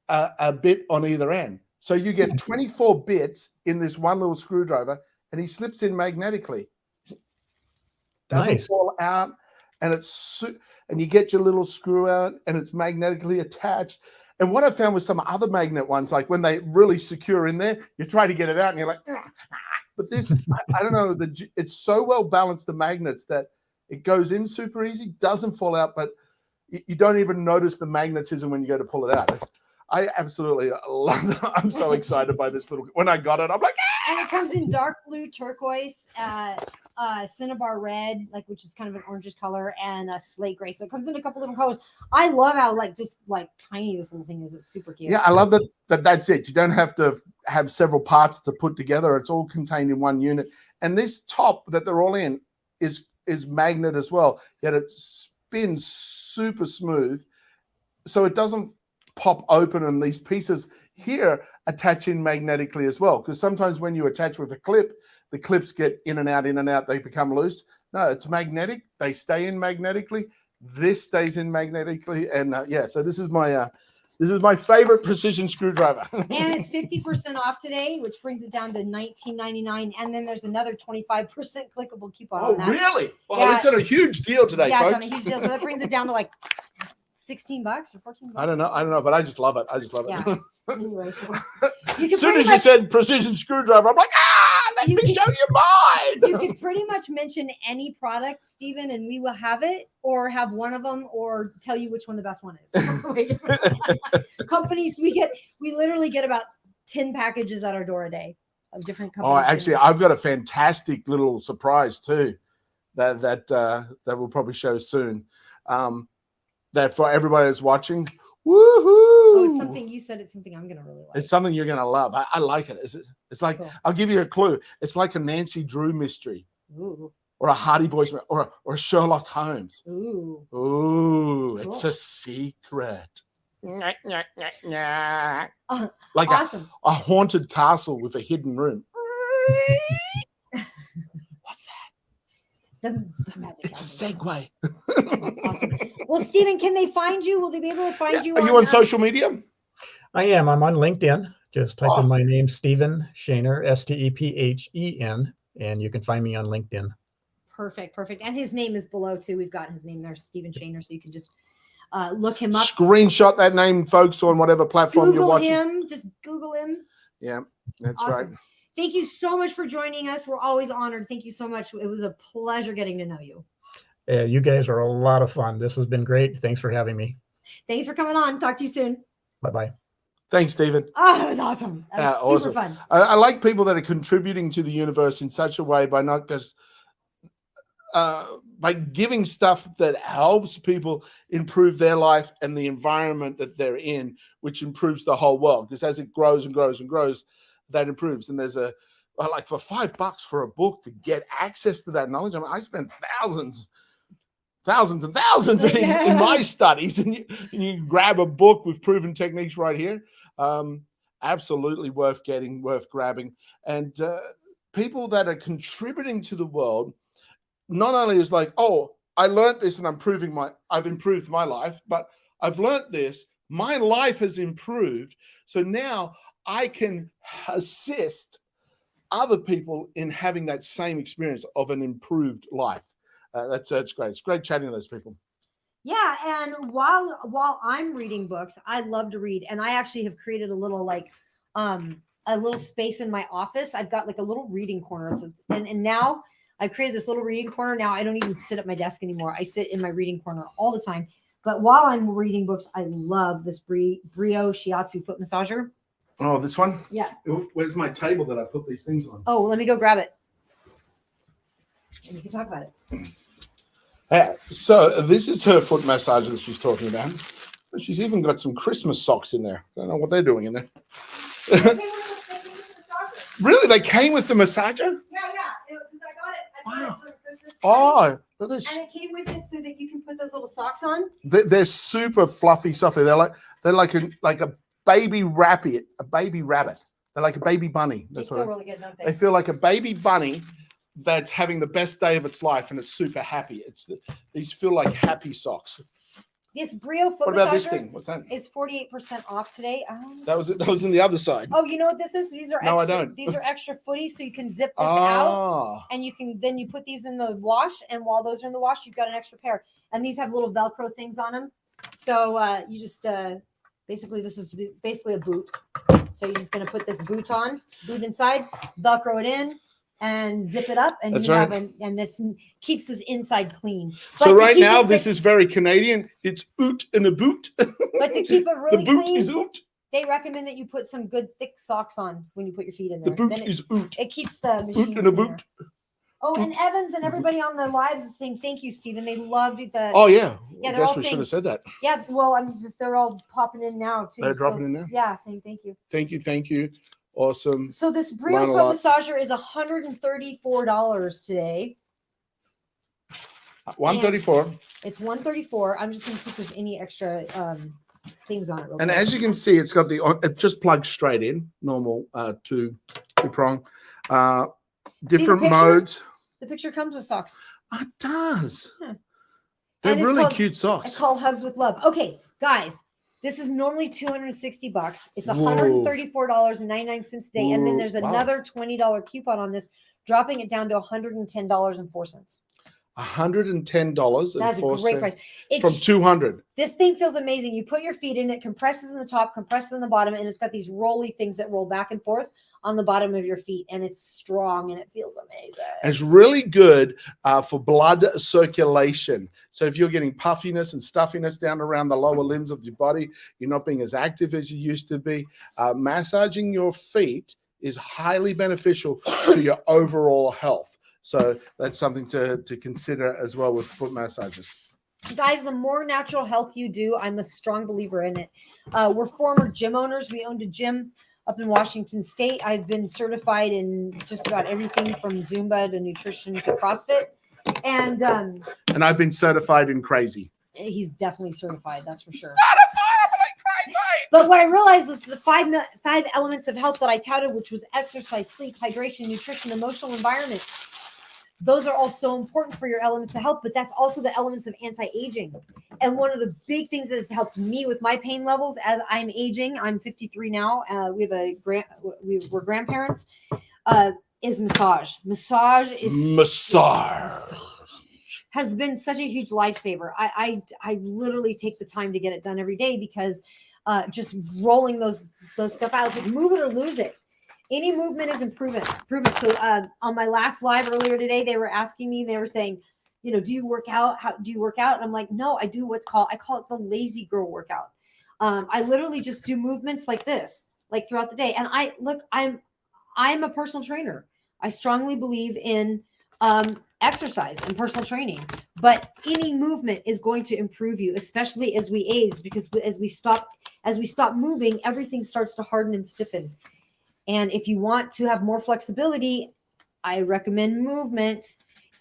[SPEAKER 3] a bit on either end. So you get 24 bits in this one little screwdriver, and he slips in magnetically. Doesn't fall out, and and you get your little screw out, and it's magnetically attached. And what I found with some other magnet ones, like when they really secure in there, you try to get it out, and you're like, but this, I don't know, it's so well balanced, the magnets, that it goes in super easy, doesn't fall out, but you don't even notice the magnetism when you go to pull it out. I absolutely love it. I'm so excited by this little, when I got it, I'm like,
[SPEAKER 2] And it comes in dark blue, turquoise, cinnabar red, which is kind of an orangish color, and a slate gray. So it comes in a couple different colors. I love how just tiny this little thing is. It's super cute.
[SPEAKER 3] Yeah, I love that's it. You don't have to have several parts to put together. It's all contained in one unit. And this top that they're all in is magnet as well. Yet it spins super smooth, so it doesn't pop open, and these pieces here attach in magnetically as well, because sometimes when you attach with a clip, the clips get in and out, they become loose. No, it's magnetic. They stay in magnetically. This stays in magnetically. And so this is my favorite precision screwdriver.
[SPEAKER 2] And it's 50% off today, which brings it down to $19.99. And then there's another 25% clickable coupon on that.
[SPEAKER 3] Really? Well, it's a huge deal today, folks.
[SPEAKER 2] It's on a huge deal. So that brings it down to $16 or $14.
[SPEAKER 3] I don't know, but I just love it.
[SPEAKER 2] Yeah. Anyway, so
[SPEAKER 3] as soon as you said precision screwdriver, I'm like, let me show you mine.
[SPEAKER 2] You can pretty much mention any product, Stephen, and we will have it, or have one of them, or tell you which one the best one is. Companies, we literally get about 10 packages at our door a day of different companies.
[SPEAKER 3] Oh, actually, I've got a fantastic little surprise too that we'll probably show soon. That for everybody that's watching. Woohoo!
[SPEAKER 2] Oh, it's something you said. It's something I'm gonna really like.
[SPEAKER 3] It's something you're gonna love. I like it. It's like, cool. I'll give you a clue. It's like a Nancy Drew mystery.
[SPEAKER 2] Ooh.
[SPEAKER 3] Or a Hardy Boys, or a Sherlock Holmes.
[SPEAKER 2] Ooh.
[SPEAKER 3] Ooh, cool. It's a secret. Like
[SPEAKER 2] Awesome.
[SPEAKER 3] a haunted castle with a hidden room. What's that?
[SPEAKER 2] The magic
[SPEAKER 3] It's
[SPEAKER 2] house.
[SPEAKER 3] a segue.
[SPEAKER 2] Awesome. Well, Stephen, can they find you? Will they be able to find you?
[SPEAKER 3] Are you on social media?
[SPEAKER 4] I am. I'm on LinkedIn. Just type
[SPEAKER 3] Oh.
[SPEAKER 4] in my name, Stephen Shaner, Stephen, and you can find me on LinkedIn.
[SPEAKER 2] Perfect, perfect. And his name is below too. We've got his name there, Stephen Shaner, so you can just look him up.
[SPEAKER 3] Screenshot that name, folks, on whatever platform you're
[SPEAKER 2] Google
[SPEAKER 3] watching.
[SPEAKER 2] him. Just Google him.
[SPEAKER 3] Yeah, that's
[SPEAKER 2] Awesome.
[SPEAKER 3] right.
[SPEAKER 2] Thank you so much for joining us. We're always honored. Thank you so much. It was a pleasure getting to know you.
[SPEAKER 4] You guys are a lot of fun. This has been great. Thanks for having me.
[SPEAKER 2] Thanks for coming on. Talk to you soon.
[SPEAKER 4] Bye-bye.
[SPEAKER 3] Thanks, Stephen.
[SPEAKER 2] Oh, that was awesome. That was super
[SPEAKER 3] Awesome.
[SPEAKER 2] fun.
[SPEAKER 3] I like people that are contributing to the universe in such a way by not just by giving stuff that helps people improve their life and the environment that they're in, which improves the whole world. Because as it grows and grows and grows, that improves. And there's like for $5 for a book to get access to that knowledge. I mean, I spent thousands and thousands in my studies, and you grab a book with proven techniques right here. Absolutely worth getting, worth grabbing. And people that are contributing to the world, not only is like, oh, I learned this and I've improved my life, but I've learned this, my life has improved. So now I can assist other people in having that same experience of an improved life. That's great. It's great chatting to those people.
[SPEAKER 2] Yeah, and while I'm reading books, I love to read, and I actually have created a little space in my office. I've got like a little reading corner, and now I've created this little reading corner. Now I don't even sit at my desk anymore. I sit in my reading corner all the time. But while I'm reading books, I love this Brio Shiatsu foot massager.
[SPEAKER 3] Oh, this one?
[SPEAKER 2] Yeah.
[SPEAKER 3] Where's my table that I put these things on?
[SPEAKER 2] Oh, let me go grab it. And we can talk about it.
[SPEAKER 3] So this is her foot massager that she's talking about. She's even got some Christmas socks in there. I don't know what they're doing in there. Really? They came with the massager?
[SPEAKER 2] Yeah. Because I got it.
[SPEAKER 3] Wow.
[SPEAKER 2] For Christmas.
[SPEAKER 3] Oh,
[SPEAKER 2] And it came with it so that you can put those little socks on.
[SPEAKER 3] they're super fluffy, soft. They're like a baby rabbit, They're like a baby bunny.
[SPEAKER 2] They
[SPEAKER 3] That's
[SPEAKER 2] feel
[SPEAKER 3] what
[SPEAKER 2] really good, don't
[SPEAKER 3] they
[SPEAKER 2] they?
[SPEAKER 3] feel like a baby bunny that's having the best day of its life, and it's super happy. These feel like happy socks.
[SPEAKER 2] This Brio foot
[SPEAKER 3] What about this
[SPEAKER 2] massager
[SPEAKER 3] thing? What's that?
[SPEAKER 2] is 48% off today.
[SPEAKER 3] That was in the other side.
[SPEAKER 2] Oh, you know what this is? These are
[SPEAKER 3] No, I
[SPEAKER 2] extra,
[SPEAKER 3] don't.
[SPEAKER 2] These are extra footies, so you can zip this out,
[SPEAKER 3] Ah,
[SPEAKER 2] and you put these in the wash, and while those are in the wash, you've got an extra pair. And these have little Velcro things on them, so you just basically this is basically a boot. So you're just gonna put this boot inside, Velcro it in, and zip it up, and
[SPEAKER 3] That's
[SPEAKER 2] you
[SPEAKER 3] right.
[SPEAKER 2] have and it keeps this inside clean.
[SPEAKER 3] so
[SPEAKER 2] But to
[SPEAKER 3] right
[SPEAKER 2] keep
[SPEAKER 3] now
[SPEAKER 2] it-
[SPEAKER 3] this is very Canadian. It's oot in a boot.
[SPEAKER 2] But to keep it
[SPEAKER 3] The
[SPEAKER 2] really
[SPEAKER 3] boot
[SPEAKER 2] clean,
[SPEAKER 3] is oot.
[SPEAKER 2] they recommend that you put some good thick socks on when you put your feet in
[SPEAKER 3] The
[SPEAKER 2] there.
[SPEAKER 3] boot
[SPEAKER 2] Then
[SPEAKER 3] is oot.
[SPEAKER 2] it keeps the machine
[SPEAKER 3] Oot in a
[SPEAKER 2] cleaner.
[SPEAKER 3] boot.
[SPEAKER 2] Oh, and Evans and everybody on the lives is saying thank you, Stephen. They loved the.
[SPEAKER 3] Oh yeah.
[SPEAKER 2] Yeah,
[SPEAKER 3] I
[SPEAKER 2] they're all
[SPEAKER 3] guess we should
[SPEAKER 2] saying-
[SPEAKER 3] have said that.
[SPEAKER 2] Yeah, well, they're all popping in now too.
[SPEAKER 3] They're dropping in now?
[SPEAKER 2] Yeah, saying thank you.
[SPEAKER 3] Thank you. Awesome.
[SPEAKER 2] So this Brio
[SPEAKER 3] Learn a
[SPEAKER 2] foot
[SPEAKER 3] lot.
[SPEAKER 2] massager is $134 today.
[SPEAKER 3] 134.
[SPEAKER 2] It's $134. I'm just gonna see if there's any extra things on it. real
[SPEAKER 3] And
[SPEAKER 2] quick.
[SPEAKER 3] as you can see, it's got it just plugs straight in, normal two prong. Different
[SPEAKER 2] picture?
[SPEAKER 3] modes.
[SPEAKER 2] The picture comes with socks.
[SPEAKER 3] It does.
[SPEAKER 2] Yeah.
[SPEAKER 3] They're
[SPEAKER 2] And it's
[SPEAKER 3] really
[SPEAKER 2] called-
[SPEAKER 3] cute
[SPEAKER 2] It's
[SPEAKER 3] socks.
[SPEAKER 2] called Hugs with Love. Okay, guys, this is normally $260. It's
[SPEAKER 3] Whoa.
[SPEAKER 2] $134.99 a day, and then
[SPEAKER 3] Whoa,
[SPEAKER 2] there's
[SPEAKER 3] wow.
[SPEAKER 2] another $20 coupon on this, dropping it down to $110.04.
[SPEAKER 3] $110
[SPEAKER 2] That's a great price. It's
[SPEAKER 3] from 200.
[SPEAKER 2] This thing feels amazing. You put your feet in it, compresses in the top, compresses in the bottom, and it's got these rolly things that roll back and forth on the bottom of your feet, and it's strong and it feels amazing.
[SPEAKER 3] And it's really good for blood circulation. So if you're getting puffiness and stuffiness down around the lower limbs of your body, you're not being as active as you used to be, massaging your feet is highly beneficial to your overall health. So that's something to consider as well with foot massages.
[SPEAKER 2] Guys, the more natural health you do, I'm a strong believer in it. We're former gym owners. We owned a gym up in Washington State. I've been certified in just about everything from Zumba to nutrition to CrossFit. And
[SPEAKER 3] And I've been certified in crazy.
[SPEAKER 2] he's definitely certified, that's for sure. But what I realized was the five elements of health that I touted, which was exercise, sleep, hydration, nutrition, emotional environment. Those are all so important for your elements of health, but that's also the elements of anti-aging. And one of the big things that has helped me with my pain levels as I'm aging, I'm 53 now. We're grandparents. Is massage. Massage has been such a huge lifesaver. I literally take the time to get it done every day because just rolling those stuff out, it's like move it or lose it. Any movement is improvement. So on my last live earlier today, they were asking me, they were saying, do you work out? How do you work out? And I'm like, no, I do I call it the lazy girl workout. I literally just do movements like this, like throughout the day. And I'm a personal trainer. I strongly believe in exercise and personal training, but any movement is going to improve you, especially as we age, because as we stop moving, everything starts to harden and stiffen. And if you want to have more flexibility, I recommend movement.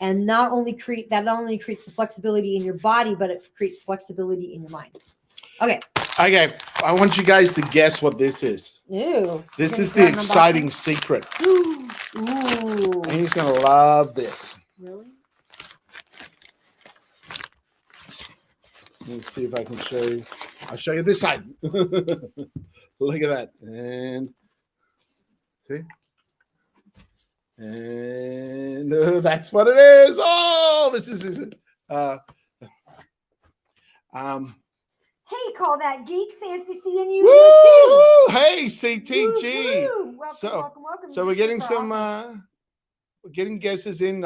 [SPEAKER 2] And not only creates the flexibility in your body, but it creates flexibility in your mind. Okay.
[SPEAKER 3] I want you guys to guess what this is.
[SPEAKER 2] Ew.
[SPEAKER 3] This is the exciting secret.
[SPEAKER 2] Ooh.
[SPEAKER 3] And he's going to love this.
[SPEAKER 2] Really?
[SPEAKER 3] Let me see if I can show you. I'll show you this side. Look at that. And see? And that's what it is. Oh, this is
[SPEAKER 2] Hey, call that geek. Fancy seeing you here too.
[SPEAKER 3] Hey, CTG.
[SPEAKER 2] Woo-hoo. Welcome.
[SPEAKER 3] So we're getting we're getting guesses in.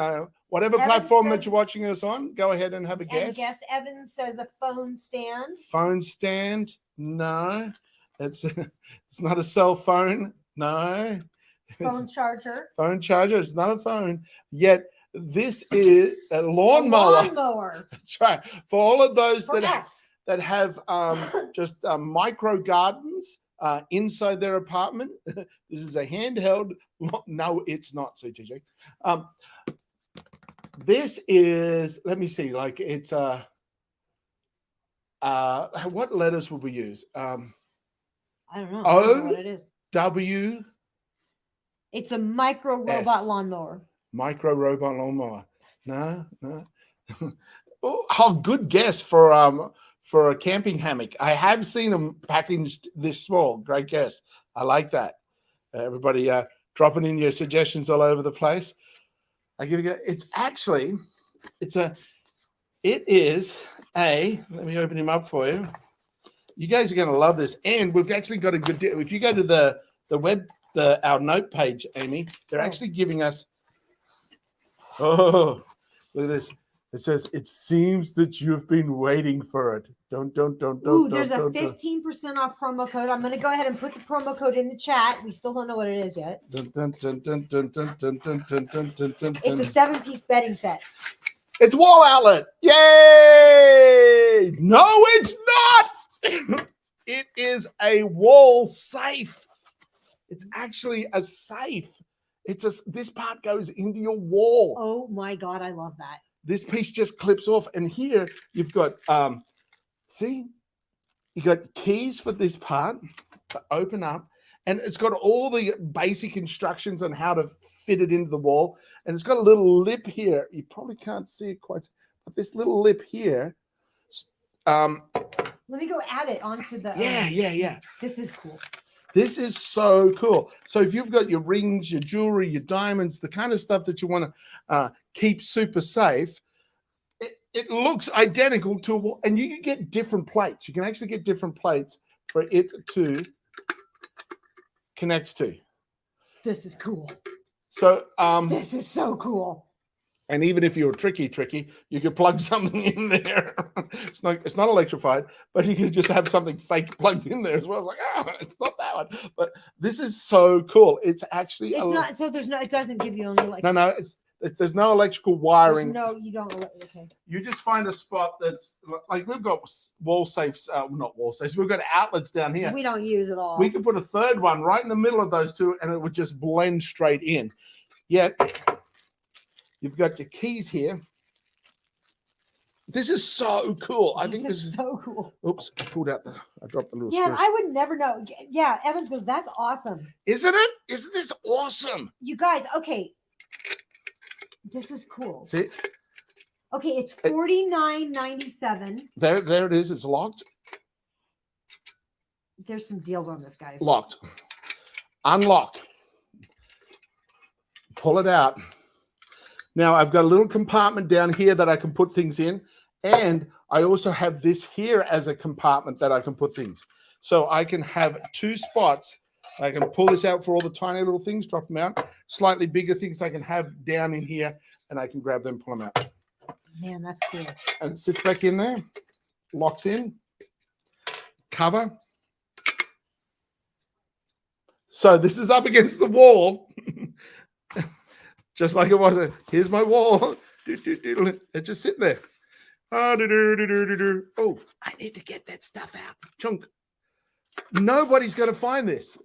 [SPEAKER 3] Whatever
[SPEAKER 2] Evan
[SPEAKER 3] platform
[SPEAKER 2] says,
[SPEAKER 3] that you're watching us on, go ahead and have a guess.
[SPEAKER 2] Evan says a phone stand.
[SPEAKER 3] Phone stand? No. It's not a cell phone. No.
[SPEAKER 2] Phone charger.
[SPEAKER 3] Phone charger. It's not a phone. Yet this is a lawnmower.
[SPEAKER 2] Lawnmower.
[SPEAKER 3] That's right. For all of those
[SPEAKER 2] For
[SPEAKER 3] that have just micro gardens inside their apartment, this is a handheld. No, it's not, CTG. This is, let me see, like it's what letters would we use?
[SPEAKER 2] I don't know. I don't know what it is.
[SPEAKER 3] W.
[SPEAKER 2] It's a micro robot lawnmower.
[SPEAKER 3] Micro robot lawnmower. No. Oh, good guess for a camping hammock. I have seen them packaged this small. Great guess. I like that. Everybody dropping in your suggestions all over the place. I give you. It is a. Let me open him up for you. You guys are going to love this, and we've actually got a good deal. If you go to the web. Our note page, Amy, they're actually giving us. Oh, look at this! It says, "It seems that you've been waiting for it." Don't.
[SPEAKER 2] Ooh, there's a 15% off promo code. I'm going to go ahead and put the promo code in the chat. We still don't know what it is yet. It's a 7-piece bedding set.
[SPEAKER 3] It's wall outlet. Yay! No, it's not. It is a wall safe. It's actually a safe. This part goes into your wall.
[SPEAKER 2] Oh my God, I love that.
[SPEAKER 3] This piece just clips off, and here you've got see, you got keys for this part to open up, and it's got all the basic instructions on how to fit it into the wall, and it's got a little lip here. You probably can't see it quite, but this little lip here.
[SPEAKER 2] Let me go add it onto the.
[SPEAKER 3] Yeah.
[SPEAKER 2] This is cool.
[SPEAKER 3] This is so cool. So if you've got your rings, your jewelry, your diamonds, the kind of stuff that you want to keep super safe, it looks identical to a wall. And you can get different plates. You can actually get different plates for it to connect to.
[SPEAKER 2] This is cool.
[SPEAKER 3] So
[SPEAKER 2] this is so cool.
[SPEAKER 3] And even if you're tricky, you could plug something in there. It's not electrified, but you could just have something fake plugged in there as well. It's like, it's not that one. But this is so cool. It's actually
[SPEAKER 2] not. So it doesn't give you only like.
[SPEAKER 3] No. There's no electrical wiring.
[SPEAKER 2] No, you don't. Okay.
[SPEAKER 3] You just find a spot that's like we've got wall safes, not wall safes. We've got outlets down here.
[SPEAKER 2] We don't use it all.
[SPEAKER 3] We could put a third one right in the middle of those two, and it would just blend straight in. Yet you've got your keys here. This is so cool. I think this is.
[SPEAKER 2] so cool.
[SPEAKER 3] Oops! I dropped the little
[SPEAKER 2] Yeah,
[SPEAKER 3] screws.
[SPEAKER 2] I would never know. Yeah, Evans goes, that's awesome.
[SPEAKER 3] Isn't it? Isn't this awesome?
[SPEAKER 2] You guys, okay. This is cool.
[SPEAKER 3] See,
[SPEAKER 2] Okay, it's $49.97.
[SPEAKER 3] there it is. It's locked.
[SPEAKER 2] There's some deals on this, guys.
[SPEAKER 3] Locked. Unlock. Pull it out. Now I've got a little compartment down here that I can put things in. And I also have this here as a compartment that I can put things. So I can have two spots. I can pull this out for all the tiny little things, drop them out. Slightly bigger things I can have down in here, and I can grab them, pull them out.
[SPEAKER 2] Man, that's cool.
[SPEAKER 3] And it sits back in there, locks in, cover. So this is up against the wall, just like it was. Here's my wall. It's just sitting there. Oh, I need to get that stuff out. Chunk. Nobody's going to find this.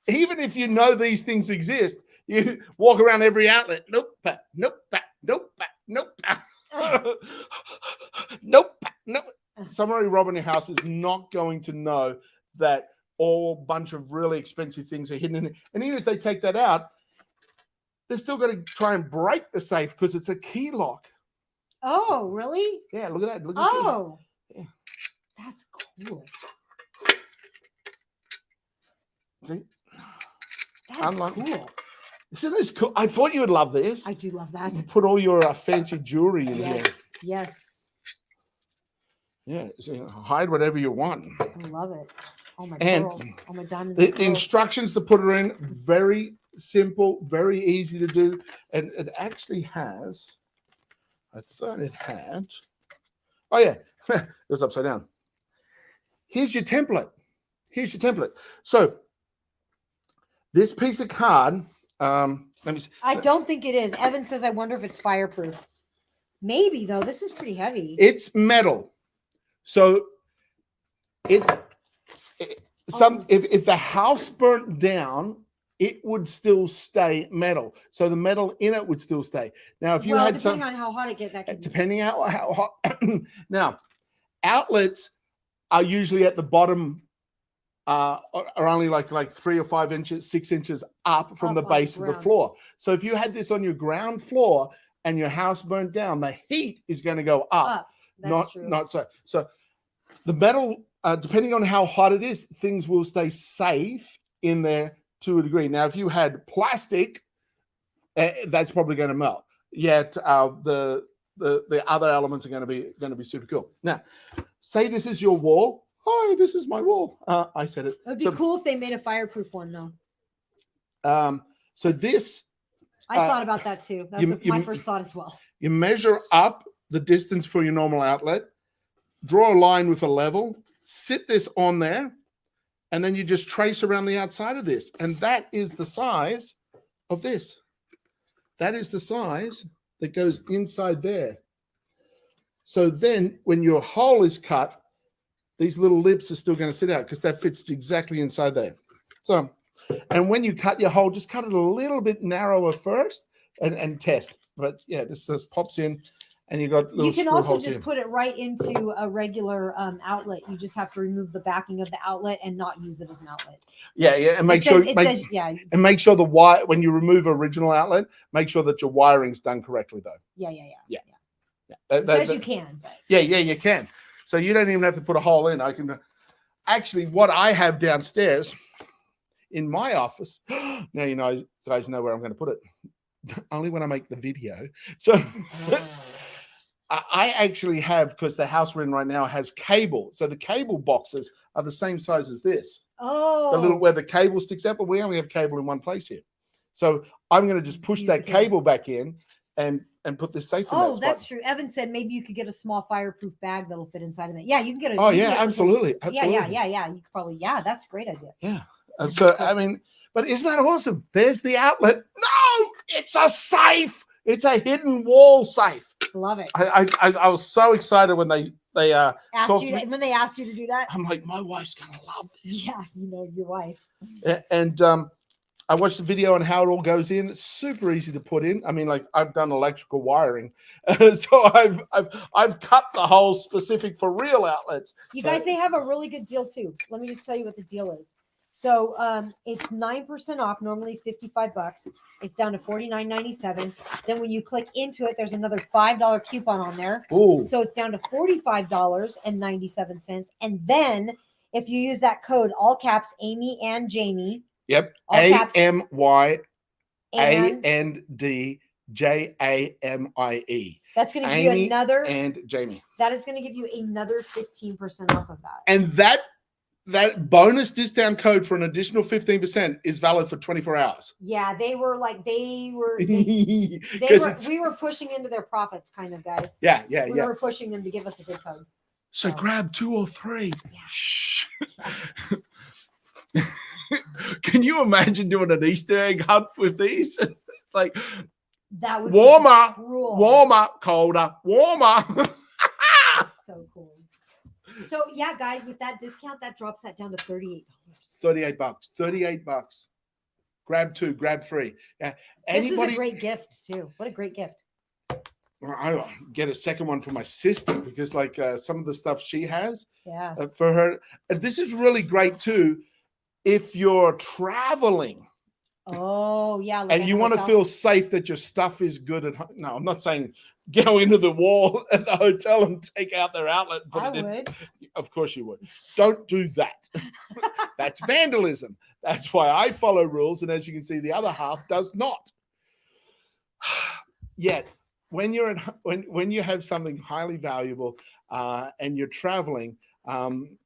[SPEAKER 3] Even if you know these things exist, you walk around every outlet. Nope, nope, nope, nope, nope, nope. Somebody robbing your house is not going to know that all bunch of really expensive things are hidden in it. And even if they take that out, they're still going to try and break the safe because it's a key lock.
[SPEAKER 2] Oh, really?
[SPEAKER 3] Yeah, look at that. Look at
[SPEAKER 2] Oh,
[SPEAKER 3] yeah.
[SPEAKER 2] That's cool.
[SPEAKER 3] See?
[SPEAKER 2] That's
[SPEAKER 3] Unlock.
[SPEAKER 2] cool.
[SPEAKER 3] Isn't this cool? I thought you would love this.
[SPEAKER 2] I do love that.
[SPEAKER 3] You put all your fancy jewelry in here.
[SPEAKER 2] Yes, yes.
[SPEAKER 3] Yeah, so hide whatever you want.
[SPEAKER 2] I love it. Oh my
[SPEAKER 3] And
[SPEAKER 2] girls. Oh my diamonds.
[SPEAKER 3] The
[SPEAKER 2] and pearls.
[SPEAKER 3] instructions to put her in, very simple, very easy to do. And it actually has, I thought it had, oh yeah, it was upside down. Here's your template. Here's your template. So this piece of card, let me see.
[SPEAKER 2] I don't think it is. Evan says, I wonder if it's fireproof. Maybe, though. This is pretty heavy.
[SPEAKER 3] It's metal. So if the house burnt down, it would still stay metal. So the metal in it would still stay. Now, if you had
[SPEAKER 2] depending on how hot it gets, that could
[SPEAKER 3] depending how hot. Now, outlets are usually at the bottom, are only like 3 or 5 inches, 6 inches up from the
[SPEAKER 2] Up on
[SPEAKER 3] base of the
[SPEAKER 2] ground.
[SPEAKER 3] floor. So if you had this on your ground floor and your house burnt down, the heat is going to go up.
[SPEAKER 2] That's true.
[SPEAKER 3] Not so. So the metal, depending on how hot it is, things will stay safe in there to a degree. Now, if you had plastic, that's probably going to melt. Yet the other elements are going to be super cool. Now, say this is your wall. Oh, this is my wall. I said it.
[SPEAKER 2] It would be cool if they made a fireproof one, though.
[SPEAKER 3] So this,
[SPEAKER 2] I thought about that too. That's my first thought as well.
[SPEAKER 3] you measure up the distance for your normal outlet, draw a line with a level, sit this on there, and then you just trace around the outside of this. And that is the size of this. That is the size that goes inside there. So then when your hole is cut, these little lips are still going to sit out because that fits exactly inside there. So, and when you cut your hole, just cut it a little bit narrower first and test. But yeah, this just pops in and you got little
[SPEAKER 2] You can
[SPEAKER 3] screw
[SPEAKER 2] also
[SPEAKER 3] holes
[SPEAKER 2] just
[SPEAKER 3] here.
[SPEAKER 2] put it right into a regular outlet. You just have to remove the backing of the outlet and not use it as an outlet.
[SPEAKER 3] Yeah, and make
[SPEAKER 2] It
[SPEAKER 3] sure
[SPEAKER 2] says- it says, yeah,
[SPEAKER 3] and make sure the wire, when you remove original outlet, make sure that your wiring's done correctly though.
[SPEAKER 2] yeah.
[SPEAKER 3] That-
[SPEAKER 2] It
[SPEAKER 3] that-
[SPEAKER 2] says
[SPEAKER 3] that-
[SPEAKER 2] you can. But
[SPEAKER 3] Yeah, you can. So you don't even have to put a hole in. I can actually, what I have downstairs in my office. Now you know, guys know where I'm going to put it. Only when I make the video. So I actually have, because the house we're in right now has cable. So the cable boxes are the same size as this.
[SPEAKER 2] Oh,
[SPEAKER 3] The little where the cable sticks out, but we only have cable in one place here. So I'm going to just push that cable back in and put this safe in that spot.
[SPEAKER 2] that's true. Evan said maybe you could get a small fireproof bag that'll fit inside of it. Yeah, you can get a.
[SPEAKER 3] Oh
[SPEAKER 2] you can
[SPEAKER 3] yeah,
[SPEAKER 2] get one of those-
[SPEAKER 3] absolutely.
[SPEAKER 2] Yeah. You could probably. Yeah, that's a great idea.
[SPEAKER 3] Yeah. And so, I mean, but isn't that awesome? There's the outlet. No, it's a safe. It's a hidden wall safe.
[SPEAKER 2] Love it.
[SPEAKER 3] I was so excited when they
[SPEAKER 2] Asked
[SPEAKER 3] talked
[SPEAKER 2] you
[SPEAKER 3] to me.
[SPEAKER 2] when they asked you to do that.
[SPEAKER 3] I'm like, my wife's gonna love this.
[SPEAKER 2] Yeah, you know your wife.
[SPEAKER 3] And I watched the video on how it all goes in. It's super easy to put in. I mean, like I've done electrical wiring, so I've cut the holes specific for real outlets.
[SPEAKER 2] You
[SPEAKER 3] So
[SPEAKER 2] guys, they have a really good deal too. Let me just tell you what the deal is. So it's 9% off, normally $55. It's down to $49.97. Then when you click into it, there's another $5 coupon on there.
[SPEAKER 3] Ooh,
[SPEAKER 2] So it's down to $45.97. And then if you use that code, all caps, Amy and Jamie,
[SPEAKER 3] yep.
[SPEAKER 2] all caps, and
[SPEAKER 3] AMYANDJAMIE.
[SPEAKER 2] that's going to give you
[SPEAKER 3] Amy
[SPEAKER 2] another.
[SPEAKER 3] and Jamie.
[SPEAKER 2] That is going to give you another 15% off of that.
[SPEAKER 3] And that bonus discount code for an additional 15% is valid for 24 hours.
[SPEAKER 2] Yeah, we were pushing into their profits, kind of, guys.
[SPEAKER 3] Yeah.
[SPEAKER 2] We were pushing them to give us a good code.
[SPEAKER 3] So grab 2 or 3.
[SPEAKER 2] Yeah.
[SPEAKER 3] Shh. Can you imagine doing an Easter egg hunt with these? Like
[SPEAKER 2] That would
[SPEAKER 3] warmer,
[SPEAKER 2] be cruel.
[SPEAKER 3] warmer, colder, warmer.
[SPEAKER 2] So cool. So yeah, guys, with that discount, that drops that down to $38.
[SPEAKER 3] $38. $38. Grab 2, grab 3. Yeah.
[SPEAKER 2] This is a great gift too. What a great gift.
[SPEAKER 3] Well, I get a second one for my sister because, like, some of the stuff she has
[SPEAKER 2] Yeah.
[SPEAKER 3] for her. And this is really great too if you're traveling
[SPEAKER 2] Oh yeah. Like
[SPEAKER 3] and
[SPEAKER 2] a
[SPEAKER 3] you want to
[SPEAKER 2] hotel.
[SPEAKER 3] feel safe that your stuff is good at home. No, I'm not saying go into the wall at the hotel and take out their outlet. And put
[SPEAKER 2] I
[SPEAKER 3] it in.
[SPEAKER 2] would.
[SPEAKER 3] Of course you would. Don't do that. That's vandalism. That's why I follow rules. And as you can see, the other half does not. Yet, when you're when you have something highly valuable and you're traveling, and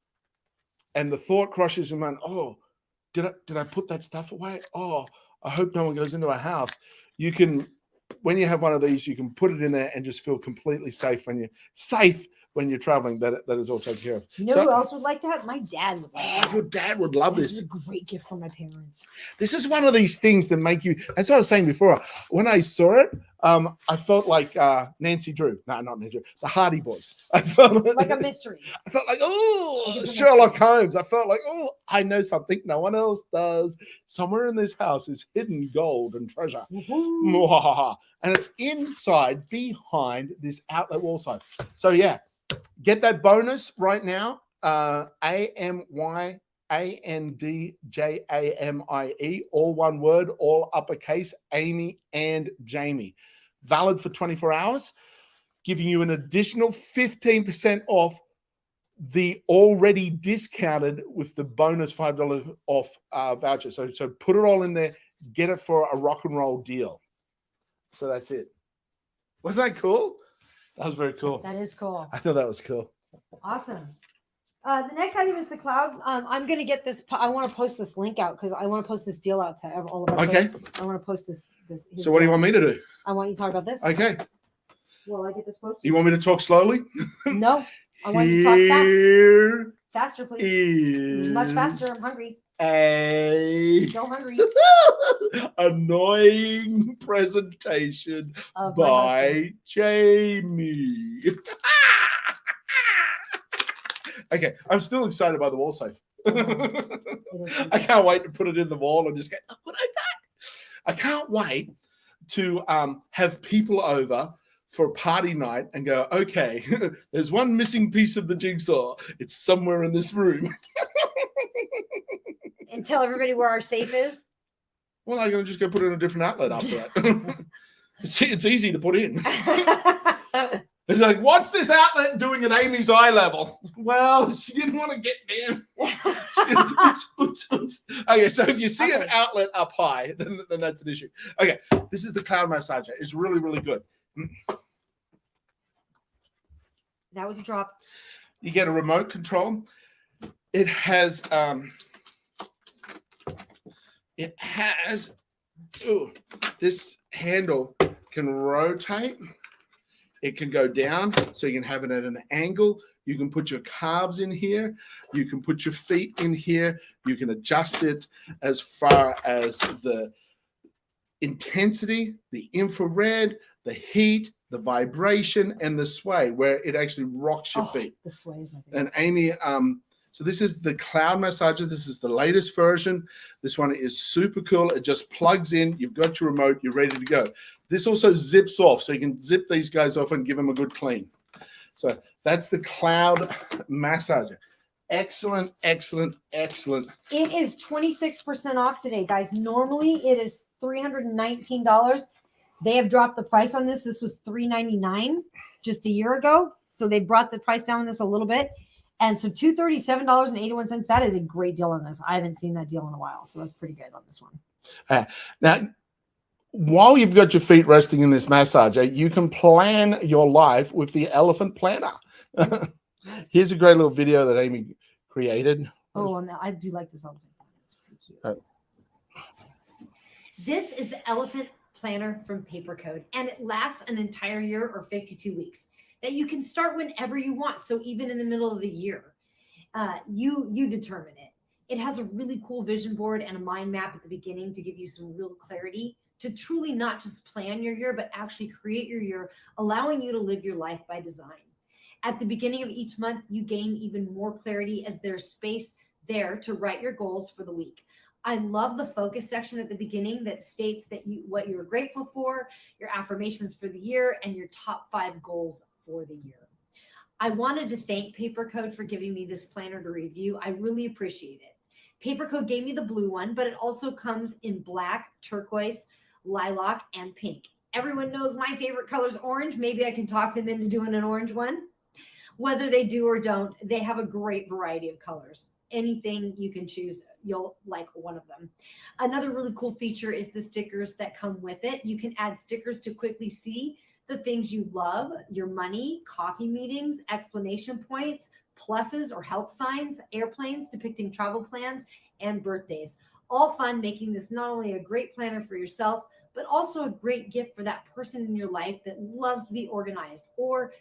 [SPEAKER 3] the thought crosses your mind, oh, did I put that stuff away? Oh, I hope no one goes into a house. You can, when you have one of these, you can put it in there and just feel completely safe when you're traveling. That is all taken care of.
[SPEAKER 2] You know
[SPEAKER 3] So-
[SPEAKER 2] who else would like that? My dad would like
[SPEAKER 3] Oh,
[SPEAKER 2] that.
[SPEAKER 3] your dad would love
[SPEAKER 2] This
[SPEAKER 3] this.
[SPEAKER 2] is a great gift for my parents.
[SPEAKER 3] This is one of these things that make you. That's what I was saying before. When I saw it, I felt like Nancy Drew. No, not Nancy Drew. The Hardy Boys. I felt
[SPEAKER 2] Like a mystery.
[SPEAKER 3] I felt like, oh,
[SPEAKER 2] Like it's a
[SPEAKER 3] Sherlock Holmes. I felt like, oh, I know something no one else does. Somewhere in this house is hidden gold and treasure.
[SPEAKER 2] Woohoo.
[SPEAKER 3] Mwahaha. And it's inside, behind this outlet wall side. So yeah, get that bonus right now. AMYANDJAMIE, all one word, all uppercase, Amy and Jamie. Valid for 24 hours, giving you an additional 15% off the already discounted with the bonus $5 off voucher. So put it all in there, get it for a rock and roll deal. So that's it. Wasn't that cool? That was very cool.
[SPEAKER 2] That is cool.
[SPEAKER 3] I thought that was cool.
[SPEAKER 2] Awesome. The next item is the cloud. I'm going to get this. I want to post this link out because I want to post this deal out to all of our.
[SPEAKER 3] Okay.
[SPEAKER 2] I want to post this. his
[SPEAKER 3] So what do you
[SPEAKER 2] deal.
[SPEAKER 3] want me to do?
[SPEAKER 2] I want you to talk about this.
[SPEAKER 3] Okay.
[SPEAKER 2] Will I get this posted?
[SPEAKER 3] You want me to talk slowly?
[SPEAKER 2] No. I want you to talk fast.
[SPEAKER 3] Here
[SPEAKER 2] Faster, please.
[SPEAKER 3] is
[SPEAKER 2] Much faster. I'm hungry.
[SPEAKER 3] a
[SPEAKER 2] So hungry.
[SPEAKER 3] annoying presentation
[SPEAKER 2] Of my
[SPEAKER 3] by Jamie. Okay, I'm still excited by the wall safe.
[SPEAKER 2] It is
[SPEAKER 3] I can't wait to put it in the wall and just go, look what I got. I can't wait to have people over for a party night and go, okay, there's one missing piece of the jigsaw. It's somewhere in this room.
[SPEAKER 2] And tell everybody where our safe is.
[SPEAKER 3] Well, I'm going to just go put it in a different outlet after that. It's easy to put in. It's like, what's this outlet doing at Amy's eye level? Well, she didn't want to get down. Okay, so if you see an
[SPEAKER 2] Okay.
[SPEAKER 3] outlet up high, then that's an issue. Okay, this is the cloud massager. It's really, really good.
[SPEAKER 2] That was a drop.
[SPEAKER 3] You get a remote control. It has this handle can rotate. It can go down, so you can have it at an angle. You can put your calves in here. You can put your feet in here. You can adjust it as far as the intensity, the infrared, the heat, the vibration, and the sway, where it actually rocks your feet.
[SPEAKER 2] The sway is my favorite.
[SPEAKER 3] And Amy So this is the cloud massager. This is the latest version. This one is super cool. It just plugs in. You've got your remote. You're ready to go. This also zips off, so you can zip these guys off and give them a good clean. So that's the cloud massager. Excellent, excellent, excellent.
[SPEAKER 2] It is 26% off today, guys. Normally it is $319. They have dropped the price on this. This was $399 just a year ago. So they brought the price down on this a little bit. And so $237.81, that is a great deal on this. I haven't seen that deal in a while. So that's pretty good on this one.
[SPEAKER 3] Now, while you've got your feet resting in this massager, you can plan your life with the Elephant Planner.
[SPEAKER 2] Nice.
[SPEAKER 3] Here's a great little video that Amy created.
[SPEAKER 2] Oh, and I do like this elephant. It's pretty cute. This is the Elephant Planner from Paper Code, and it lasts an entire year or 52 weeks. That you can start whenever you want. So even in the middle of the year, you determine it. It has a really cool vision board and a mind map at the beginning to give you some real clarity to truly not just plan your year, but actually create your year, allowing you to live your life by design. At the beginning of each month, you gain even more clarity as there's space there to write your goals for the week. I love the focus section at the beginning that states that what you're grateful for, your affirmations for the year, and your top 5 goals for the year. I wanted to thank Paper Code for giving me this planner to review. I really appreciate it. Paper Code gave me the blue one, but it also comes in black, turquoise, lilac, and pink. Everyone knows my favorite color is orange. Maybe I can talk them into doing an orange one. Whether they do or don't, they have a great variety of colors. Anything you can choose, you'll like one of them. Another really cool feature is the stickers that come with it. You can add stickers to quickly see the things you love, your money, coffee meetings, explanation points, pluses or health signs, airplanes depicting travel plans, and birthdays. All fun, making this not only a great planner for yourself, but also a great gift for that person in your life that loves to be organized. Or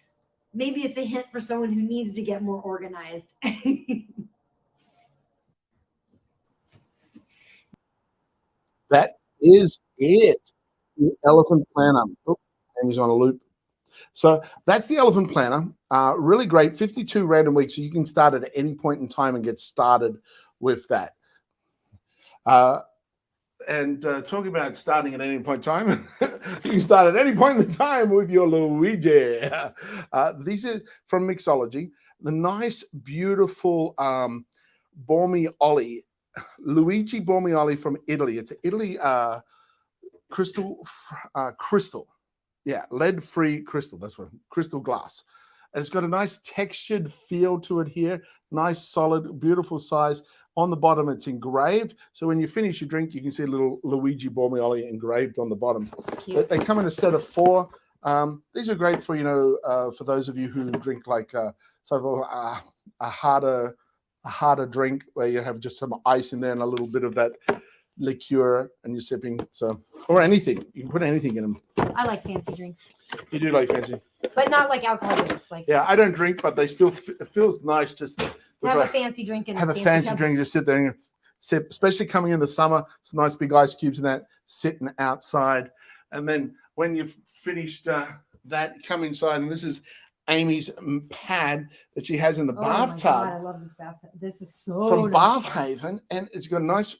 [SPEAKER 2] maybe it's a hint for someone who needs to get more organized.
[SPEAKER 3] That is it. The Elephant Planner. Oh, Amy's on a loop. So that's the Elephant Planner. Really great. 52 random weeks. So you can start at any point in time and get started with that. And talking about starting at any point in time, you can start at any point in time with your Luigi. These are from Mixology. The nice, beautiful Bormioli, Luigi Bormioli from Italy. It's Italy crystal. Yeah, lead-free crystal. That's what, crystal glass. And it's got a nice textured feel to it here. Nice, solid, beautiful size. On the bottom, it's engraved. So when you finish your drink, you can see a little Luigi Bormioli engraved on the bottom.
[SPEAKER 2] Cute.
[SPEAKER 3] They come in a set of 4. These are great for, for those of you who drink like a harder drink where you have just some ice in there and a little bit of that liqueur and you're sipping. So, or anything. You can put anything in them.
[SPEAKER 2] I like fancy drinks,
[SPEAKER 3] You do like fancy.
[SPEAKER 2] but not like alcohol drinks. Like
[SPEAKER 3] Yeah, I don't drink, but they still it feels nice just with
[SPEAKER 2] have a fancy drink and
[SPEAKER 3] have a fancy
[SPEAKER 2] cup.
[SPEAKER 3] drink, just sit there and sip, especially coming in the summer. It's nice big ice cubes in that, sitting outside. And then when you've finished that, come inside, and this is Amy's pad that she has in the
[SPEAKER 2] Oh my God,
[SPEAKER 3] bathtub
[SPEAKER 2] I love this bathtub. This is so
[SPEAKER 3] from
[SPEAKER 2] nice.
[SPEAKER 3] Bath Haven, and it's got a nice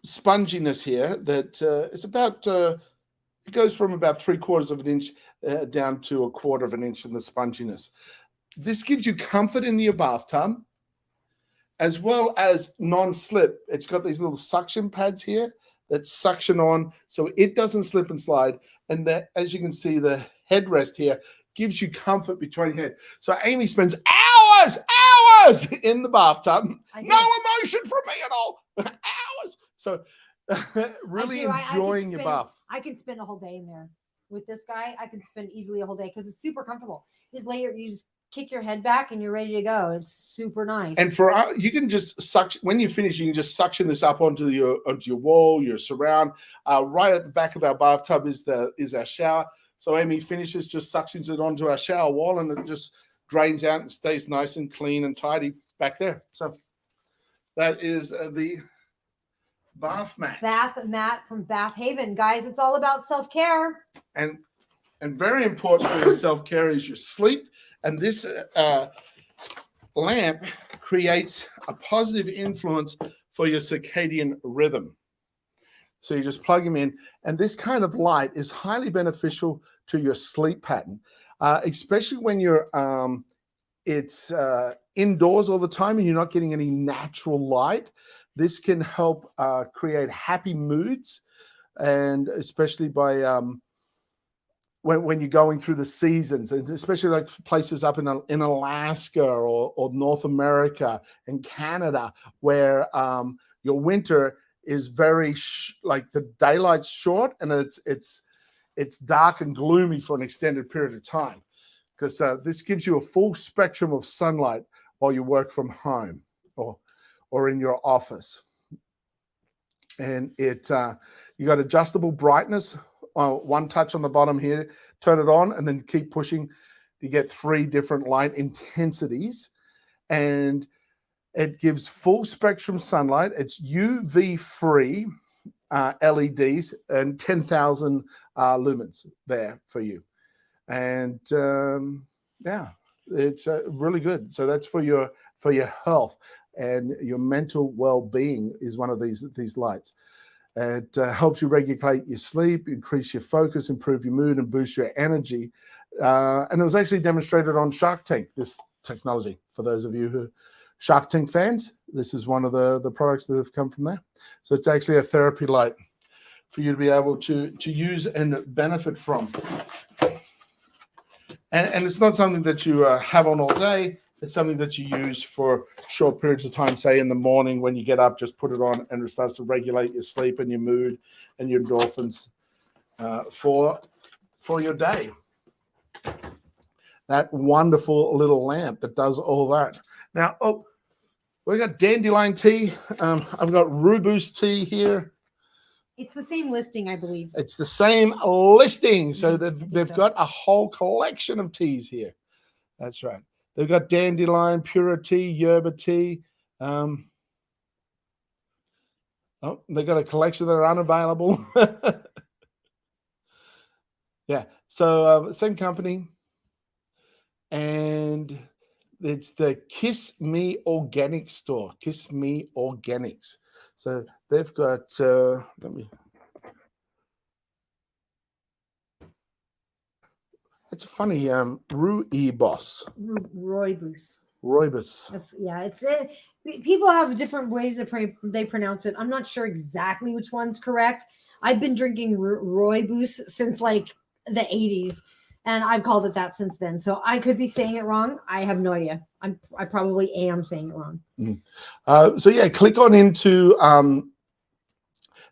[SPEAKER 3] sponginess here that it's about it goes from about 3/4 of an inch down to 1/4 of an inch in the sponginess. This gives you comfort in your bathtub as well as non-slip. It's got these little suction pads here that suction on so it doesn't slip and slide. And that, as you can see, the headrest here gives you comfort between your head. So Amy spends hours in the bathtub.
[SPEAKER 2] I do.
[SPEAKER 3] No emotion from me at all. Hours. So really
[SPEAKER 2] I do.
[SPEAKER 3] enjoying your bath.
[SPEAKER 2] I can spend a whole day in there with this guy. I can spend easily a whole day because it's super comfortable. You just kick your head back and you're ready to go. It's super nice.
[SPEAKER 3] And for you can just suction when you finish. You can just suction this up onto your wall, your surround. Right at the back of our bathtub is our shower. So Amy finishes, just suctions it onto our shower wall, and it just drains out and stays nice and clean and tidy back there. So that is the bath mat.
[SPEAKER 2] Bath mat from Bath Haven, guys. It's all about self-care.
[SPEAKER 3] And very important for your self-care is your sleep. And this lamp creates a positive influence for your circadian rhythm. So you just plug them in, and this kind of light is highly beneficial to your sleep pattern, especially when you're it's indoors all the time and you're not getting any natural light. This can help create happy moods, and especially by when you're going through the seasons, and especially like places up in Alaska or North America and Canada, where your winter is very like the daylight's short and it's dark and gloomy for an extended period of time, because this gives you a full spectrum of sunlight while you work from home or in your office. And you got adjustable brightness. One touch on the bottom here, turn it on, and then keep pushing. You get 3 different light intensities, and it gives full spectrum sunlight. It's UV free LEDs and 10,000 lumens there for you. And yeah, it's really good. So that's for your health and your mental well-being is one of these lights. It helps you regulate your sleep, increase your focus, improve your mood, and boost your energy. And it was actually demonstrated on Shark Tank, this technology. For those of you who Shark Tank fans, this is one of the products that have come from there. So it's actually a therapy light for you to be able to use and benefit from. And it's not something that you have on all day. It's something that you use for short periods of time, say in the morning when you get up, just put it on and it starts to regulate your sleep and your mood and your endorphins for your day. That wonderful little lamp that does all that. Now, we got dandelion tea. I've got rooibos tea here.
[SPEAKER 2] It's the same listing, I believe.
[SPEAKER 3] It's the same listing. So they've got a whole collection of teas here. That's right. They've got dandelion, pura tea, yerba tea. They've got a collection that are unavailable. Yeah. So same company. And it's the Kiss Me Organic store. Kiss Me Organics. So they've got, it's a funny, rooibos.
[SPEAKER 2] Rooibos.
[SPEAKER 3] Rooibos.
[SPEAKER 2] Yeah, people have different ways that they pronounce it. I'm not sure exactly which one's correct. I've been drinking rooibos since like the 80s, and I've called it that since then. So I could be saying it wrong. I have no idea. I probably am saying it wrong.
[SPEAKER 3] So yeah, click on into,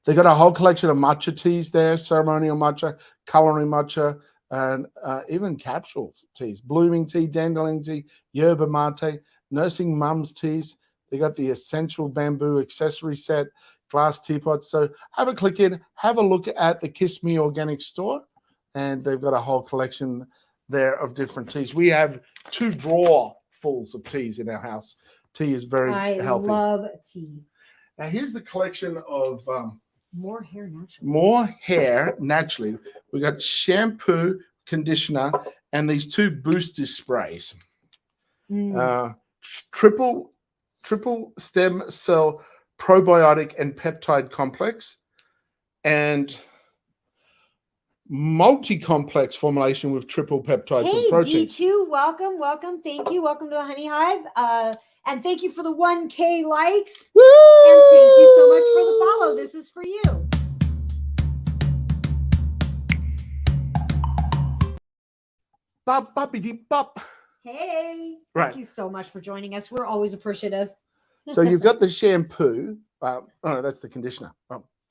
[SPEAKER 3] they got a whole collection of matcha teas there, ceremonial matcha, culinary matcha, and even capsule teas, blooming tea, dandelion tea, yerba mate, nursing mums teas. They got the essential bamboo accessory set, glass teapots. So have a click in, have a look at the Kiss Me Organic store, and they've got a whole collection there of different teas. We have 2 drawerfuls of teas in our house. Tea is very healthy. I
[SPEAKER 2] love tea.
[SPEAKER 3] Now here's the collection of
[SPEAKER 2] more hair naturally.
[SPEAKER 3] More hair naturally. We got shampoo, conditioner, and these 2 booster sprays. Triple stem cell probiotic and peptide complex, and multi-complex formulation with triple peptides and proteins.
[SPEAKER 2] D2, welcome. Thank you. Welcome to the Honey Hive. And thank you for the 1K likes.
[SPEAKER 3] Woo!
[SPEAKER 2] And thank you so much for the follow. This is for you.
[SPEAKER 3] Bop, boppy deep bop.
[SPEAKER 2] Hey.
[SPEAKER 3] Right.
[SPEAKER 2] Thank you so much for joining us. We're always appreciative.
[SPEAKER 3] So you've got the shampoo. No, that's the conditioner.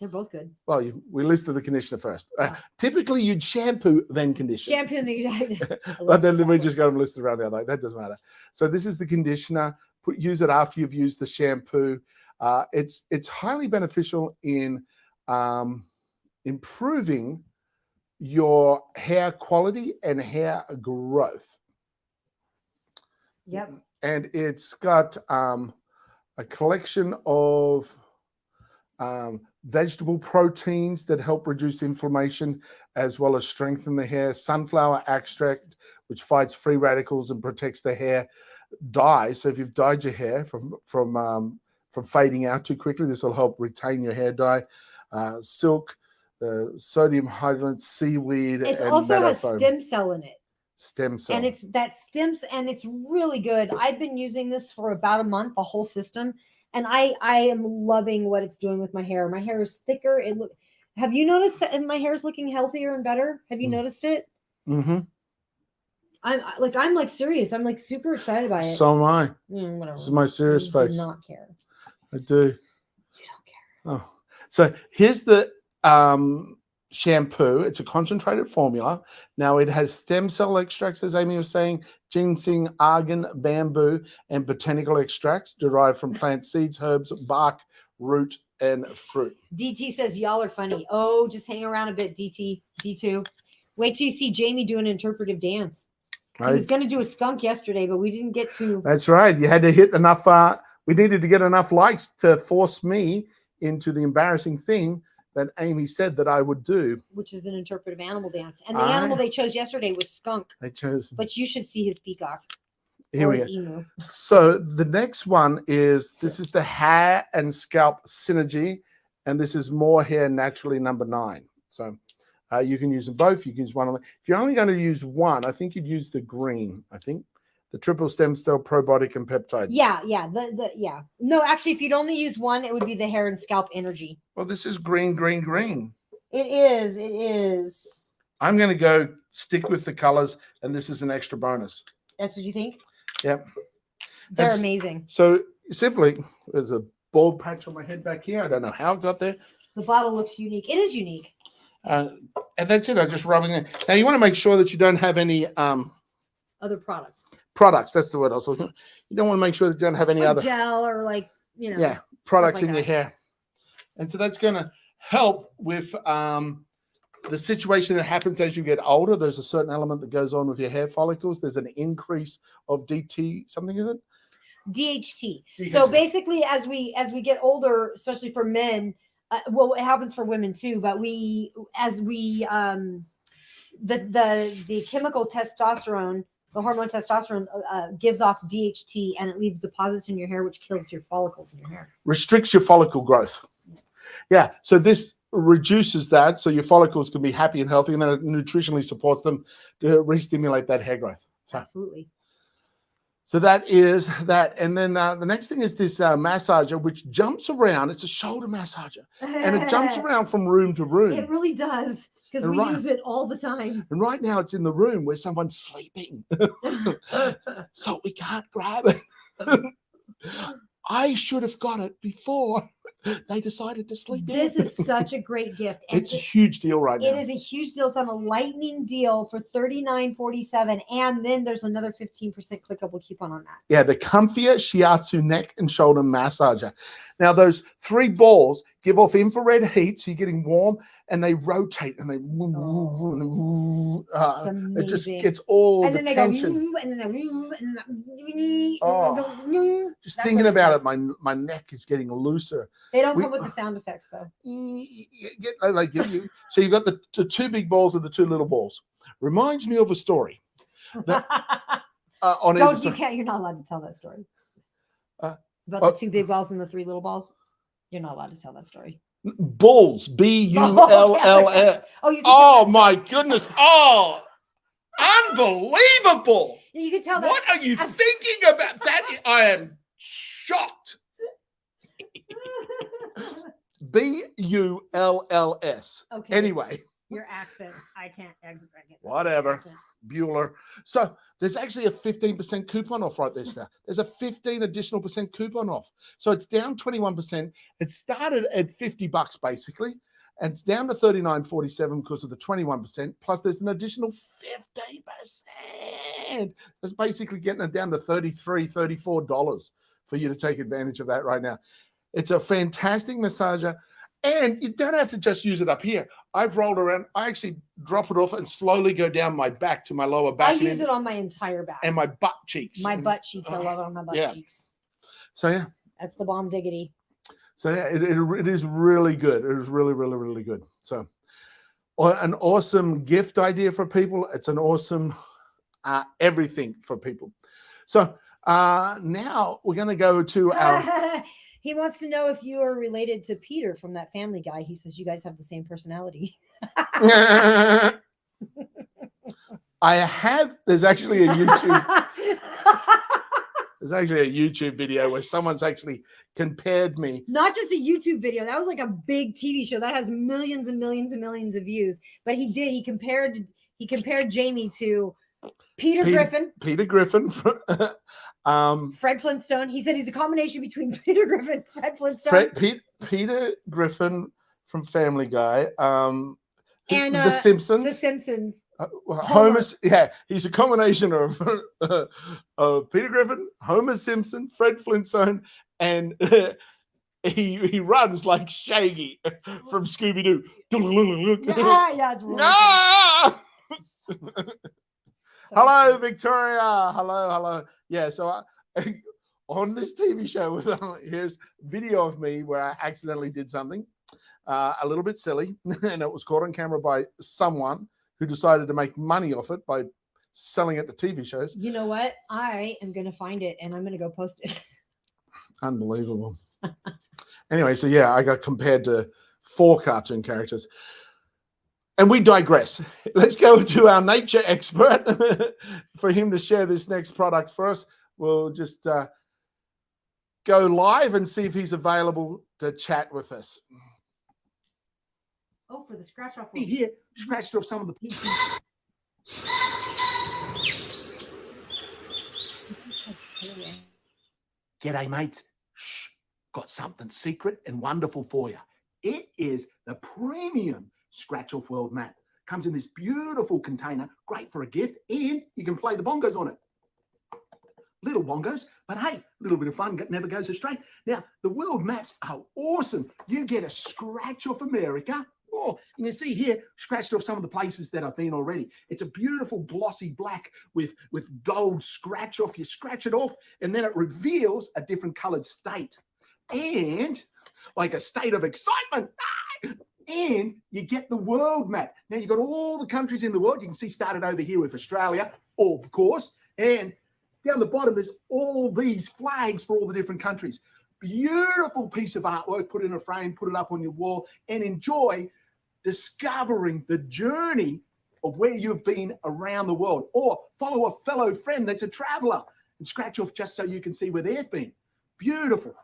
[SPEAKER 2] They're both good.
[SPEAKER 3] Well, we listed the conditioner first. Typically, you'd shampoo, then condition.
[SPEAKER 2] Shampoo and the
[SPEAKER 3] But then we just got them listed around the other. That doesn't matter. So this is the conditioner. Use it after you've used the shampoo. It's highly beneficial in improving your hair quality and hair growth.
[SPEAKER 2] Yep.
[SPEAKER 3] And it's got a collection of vegetable proteins that help reduce inflammation as well as strengthen the hair. Sunflower extract, which fights free radicals and protects the hair dye. So if you've dyed your hair from fading out too quickly, this will help retain your hair dye. Silk, the sodium hydrogen, seaweed,
[SPEAKER 2] It
[SPEAKER 3] and
[SPEAKER 2] also has
[SPEAKER 3] meadowfoam.
[SPEAKER 2] stem cell in it.
[SPEAKER 3] Stem cell.
[SPEAKER 2] And it's that stems, and it's really good. I've been using this for about a month, the whole system, and I am loving what it's doing with my hair. My hair is thicker. Have you noticed that my hair is looking healthier and better? Have you noticed it?
[SPEAKER 3] Mm-hmm.
[SPEAKER 2] I'm like serious. I'm like super excited by it.
[SPEAKER 3] So am I.
[SPEAKER 2] Whatever.
[SPEAKER 3] This is my serious
[SPEAKER 2] You
[SPEAKER 3] face.
[SPEAKER 2] do not care.
[SPEAKER 3] I do.
[SPEAKER 2] You don't care.
[SPEAKER 3] Oh, so here's the shampoo. It's a concentrated formula. Now it has stem cell extracts, as Amy was saying, ginseng, argan, bamboo, and botanical extracts derived from plant seeds, herbs, bark, root, and fruit.
[SPEAKER 2] DT says y'all are funny. Oh, just hang around a bit, DT. D2. Wait till you see Jamie do an interpretive dance. He was going to do a skunk yesterday, but we didn't get to.
[SPEAKER 3] That's right. You had to hit enough. We needed to get enough likes to force me into the embarrassing thing that Amy said that I would do.
[SPEAKER 2] Which is an interpretive animal dance. And the animal they chose yesterday was skunk.
[SPEAKER 3] They chose.
[SPEAKER 2] But you should see his peacock.
[SPEAKER 3] Here
[SPEAKER 2] or
[SPEAKER 3] we
[SPEAKER 2] his
[SPEAKER 3] go.
[SPEAKER 2] emu.
[SPEAKER 3] So the next one is, this is the Hair and Scalp Synergy, and this is More Hair Naturally number 9. So you can use them both. You can use one of them. If you're only going to use one, I think you'd use the green. I think the triple stem cell probiotic and peptide.
[SPEAKER 2] Yeah. Yeah. No, actually, if you'd only use one, it would be the hair and scalp energy.
[SPEAKER 3] Well, this is green, green, green.
[SPEAKER 2] It is.
[SPEAKER 3] I'm going to go stick with the colors, and this is an extra bonus.
[SPEAKER 2] That's what you think?
[SPEAKER 3] Yep.
[SPEAKER 2] They're amazing.
[SPEAKER 3] So simply, there's a bald patch on my head back here. I don't know how it got there.
[SPEAKER 2] The bottle looks unique. It is unique.
[SPEAKER 3] And that's it. I'm just rubbing it. Now, you want to make sure that you don't have any
[SPEAKER 2] Other products.
[SPEAKER 3] products. That's the word I was looking for. You don't want to make sure that you don't have any
[SPEAKER 2] Like
[SPEAKER 3] other
[SPEAKER 2] gel or
[SPEAKER 3] products
[SPEAKER 2] like
[SPEAKER 3] in your
[SPEAKER 2] that.
[SPEAKER 3] hair. And so that's going to help with the situation that happens as you get older. There's a certain element that goes on with your hair follicles. There's an increase of DT, something, is it?
[SPEAKER 2] DHT. So basically, as we get older, especially for men, well, it happens for women too. But the chemical testosterone, the hormone testosterone, gives off DHT, and it leaves deposits in your hair, which kills your follicles in your hair.
[SPEAKER 3] Restricts your follicle growth. Yeah. So this reduces that, so your follicles can be happy and healthy, and then it nutritionally supports them to re-stimulate that hair growth.
[SPEAKER 2] Absolutely.
[SPEAKER 3] So that is that. And then the next thing is this massager, which jumps around. It's a shoulder massager, and it jumps around from room to room.
[SPEAKER 2] It really does, because
[SPEAKER 3] And
[SPEAKER 2] we
[SPEAKER 3] right-
[SPEAKER 2] use it all the time.
[SPEAKER 3] And right now it's in the room where someone's sleeping. So we can't grab it. I should have got it before they decided to sleep in.
[SPEAKER 2] This is such a great gift. And
[SPEAKER 3] It's a huge deal right now.
[SPEAKER 2] It is a huge deal. It's on a lightning deal for $39.47, and then there's another 15% clickable coupon on that.
[SPEAKER 3] Yeah, the Comfia Shiatsu neck and shoulder massager. Now, those 3 balls give off infrared heat, so you're getting warm, and they rotate, and they it just
[SPEAKER 2] amazing.
[SPEAKER 3] gets all
[SPEAKER 2] And
[SPEAKER 3] the
[SPEAKER 2] then they
[SPEAKER 3] tension.
[SPEAKER 2] go, and then they and then
[SPEAKER 3] Oh, just
[SPEAKER 2] That's
[SPEAKER 3] thinking
[SPEAKER 2] what
[SPEAKER 3] about it, my neck is getting looser.
[SPEAKER 2] they don't
[SPEAKER 3] We-
[SPEAKER 2] come with the sound effects though.
[SPEAKER 3] So you've got the 2 big balls and the 2 little balls. Reminds me of a story on either
[SPEAKER 2] Don't you
[SPEAKER 3] side.
[SPEAKER 2] can't? You're not allowed to tell that story about
[SPEAKER 3] oh.
[SPEAKER 2] the 2 big balls and the 3 little balls. You're not allowed to tell that story.
[SPEAKER 3] Bulls, BULLS.
[SPEAKER 2] Oh, you can tell
[SPEAKER 3] Oh
[SPEAKER 2] that
[SPEAKER 3] my goodness! Oh, unbelievable!
[SPEAKER 2] story. You can tell that.
[SPEAKER 3] What are you thinking about? That I am shocked. BULLS.
[SPEAKER 2] Okay.
[SPEAKER 3] Anyway,
[SPEAKER 2] Your accent. I can't exit.
[SPEAKER 3] Whatever.
[SPEAKER 2] Accent.
[SPEAKER 3] Bueller. So there's actually a 15% coupon off right there now. There's a 15 additional percent coupon off. So it's down 21%. It started at $50 basically, and it's down to $39.47 because of the 21%. Plus there's an additional 15%. That's basically getting it down to $33, $34 for you to take advantage of that right now. It's a fantastic massager. And you don't have to just use it up here. I've rolled around. I actually drop it off and slowly go down my back to my lower back.
[SPEAKER 2] I use it on my entire back.
[SPEAKER 3] And my butt cheeks.
[SPEAKER 2] My butt cheeks. I love it on my butt
[SPEAKER 3] Yeah.
[SPEAKER 2] cheeks.
[SPEAKER 3] So, yeah.
[SPEAKER 2] That's the bomb diggity.
[SPEAKER 3] So, yeah, it is really good. It is really, really, really good. So, an awesome gift idea for people. It's an awesome everything for people. So, Now we're going to go to our.
[SPEAKER 2] He wants to know if you are related to Peter from that Family Guy. He says you guys have the same personality.
[SPEAKER 3] I have. There's actually a YouTube. There's actually a YouTube video where someone's actually compared me.
[SPEAKER 2] Not just a YouTube video. That was like a big TV show that has millions and millions and millions of views. But he compared Jamie to Peter Griffin.
[SPEAKER 3] Peter Griffin.
[SPEAKER 2] Fred Flintstone. He said he's a combination between Peter Griffin and Fred Flintstone.
[SPEAKER 3] Peter Griffin from Family Guy.
[SPEAKER 2] And
[SPEAKER 3] The Simpsons.
[SPEAKER 2] The Simpsons.
[SPEAKER 3] Homer. Yeah, he's a combination of Peter Griffin, Homer Simpson, Fred Flintstone, and he runs like Shaggy from Scooby Doo.
[SPEAKER 2] Yeah, it's really
[SPEAKER 3] Hello, Victoria. Hello. Yeah, so on this TV show, here's video of me where I accidentally did something a little bit silly, and it was caught on camera by someone who decided to make money off it by selling it to TV shows.
[SPEAKER 2] You know what? I am going to find it, and I'm going to go post it.
[SPEAKER 3] Unbelievable. Anyway, so yeah, I got compared to 4 cartoon characters. And we digress. Let's go to our nature expert for him to share this next product for us. We'll just go live and see if he's available to chat with us.
[SPEAKER 2] Oh, for the scratch off.
[SPEAKER 3] Here, scratched off some of the pieces. G'day, mates. Shh. Got something secret and wonderful for you. It is the premium Scratch Off World Map. Comes in this beautiful container, great for a gift, and you can play the bongos on it. Little bongos, but hey, a little bit of fun never goes astray. Now, the world maps are awesome. You get a scratch off America. Oh, you can see here, scratched off some of the places that I've been already. It's a beautiful glossy black with gold scratch off. You scratch it off, and then it reveals a different colored state. And like a state of excitement. And you get the world map. Now, you've got all the countries in the world. You can see started over here with Australia, of course. And down the bottom, there's all these flags for all the different countries. Beautiful piece of artwork. Put it in a frame, put it up on your wall, and enjoy discovering the journey of where you've been around the world. Or follow a fellow friend that's a traveler and scratch off just so you can see where they've been. Beautiful.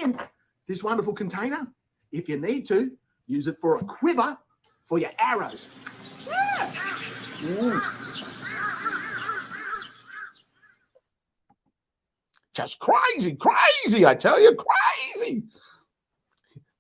[SPEAKER 3] And this wonderful container, if you need to, use it for a quiver for your arrows. Just crazy, I tell you, crazy.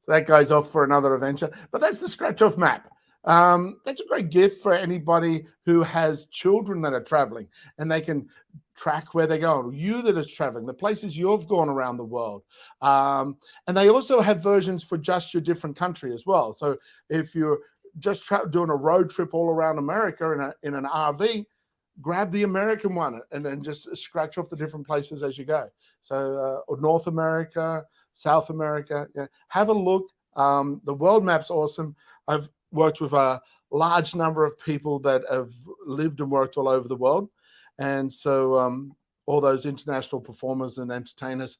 [SPEAKER 3] So that goes off for another adventure. But that's the scratch off map. That's a great gift for anybody who has children that are traveling, and they can track where they're going. You that is traveling, the places you've gone around the world. And they also have versions for just your different country as well. So if you're just doing a road trip all around America in an RV, grab the American one and then just scratch off the different places as you go. So North America, South America, yeah. Have a look. The world map's awesome. I've worked with a large number of people that have lived and worked all over the world. And so all those international performers and entertainers,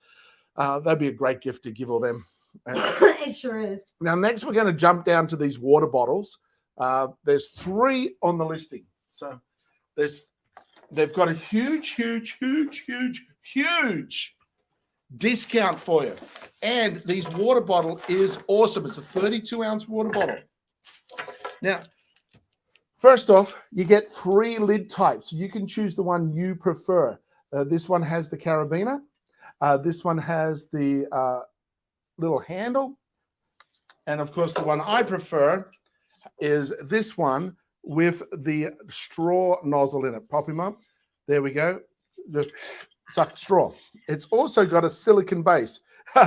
[SPEAKER 3] that'd be a great gift to give all them.
[SPEAKER 2] It sure is. Now,
[SPEAKER 3] next we're going to jump down to these water bottles. There's 3 on the listing. So they've got a huge discount for you. And these water bottle is awesome. It's a 32-ounce water bottle. Now, first off, you get 3 lid types. You can choose the one you prefer. This one has the carabiner. This one has the little handle. And of course, the one I prefer is this one with the straw nozzle in it. Pop him up. There we go. Just suck the straw. It's also got a silicone base.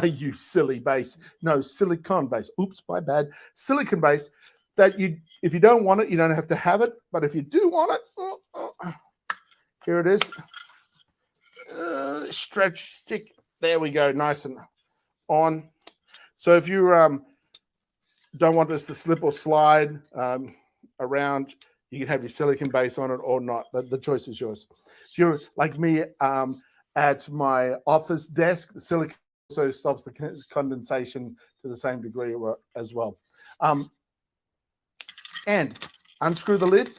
[SPEAKER 3] You silly base. No, silicone base. Oops, my bad. Silicone base that if you don't want it, you don't have to have it. But if you do want it, here it is. Stretch stick. There we go. Nice and on. So if you don't want this to slip or slide around, you can have your silicone base on it or not. The choice is yours. If you're like me, at my office desk. The silicone also stops the condensation to the same degree as well. And unscrew the lid.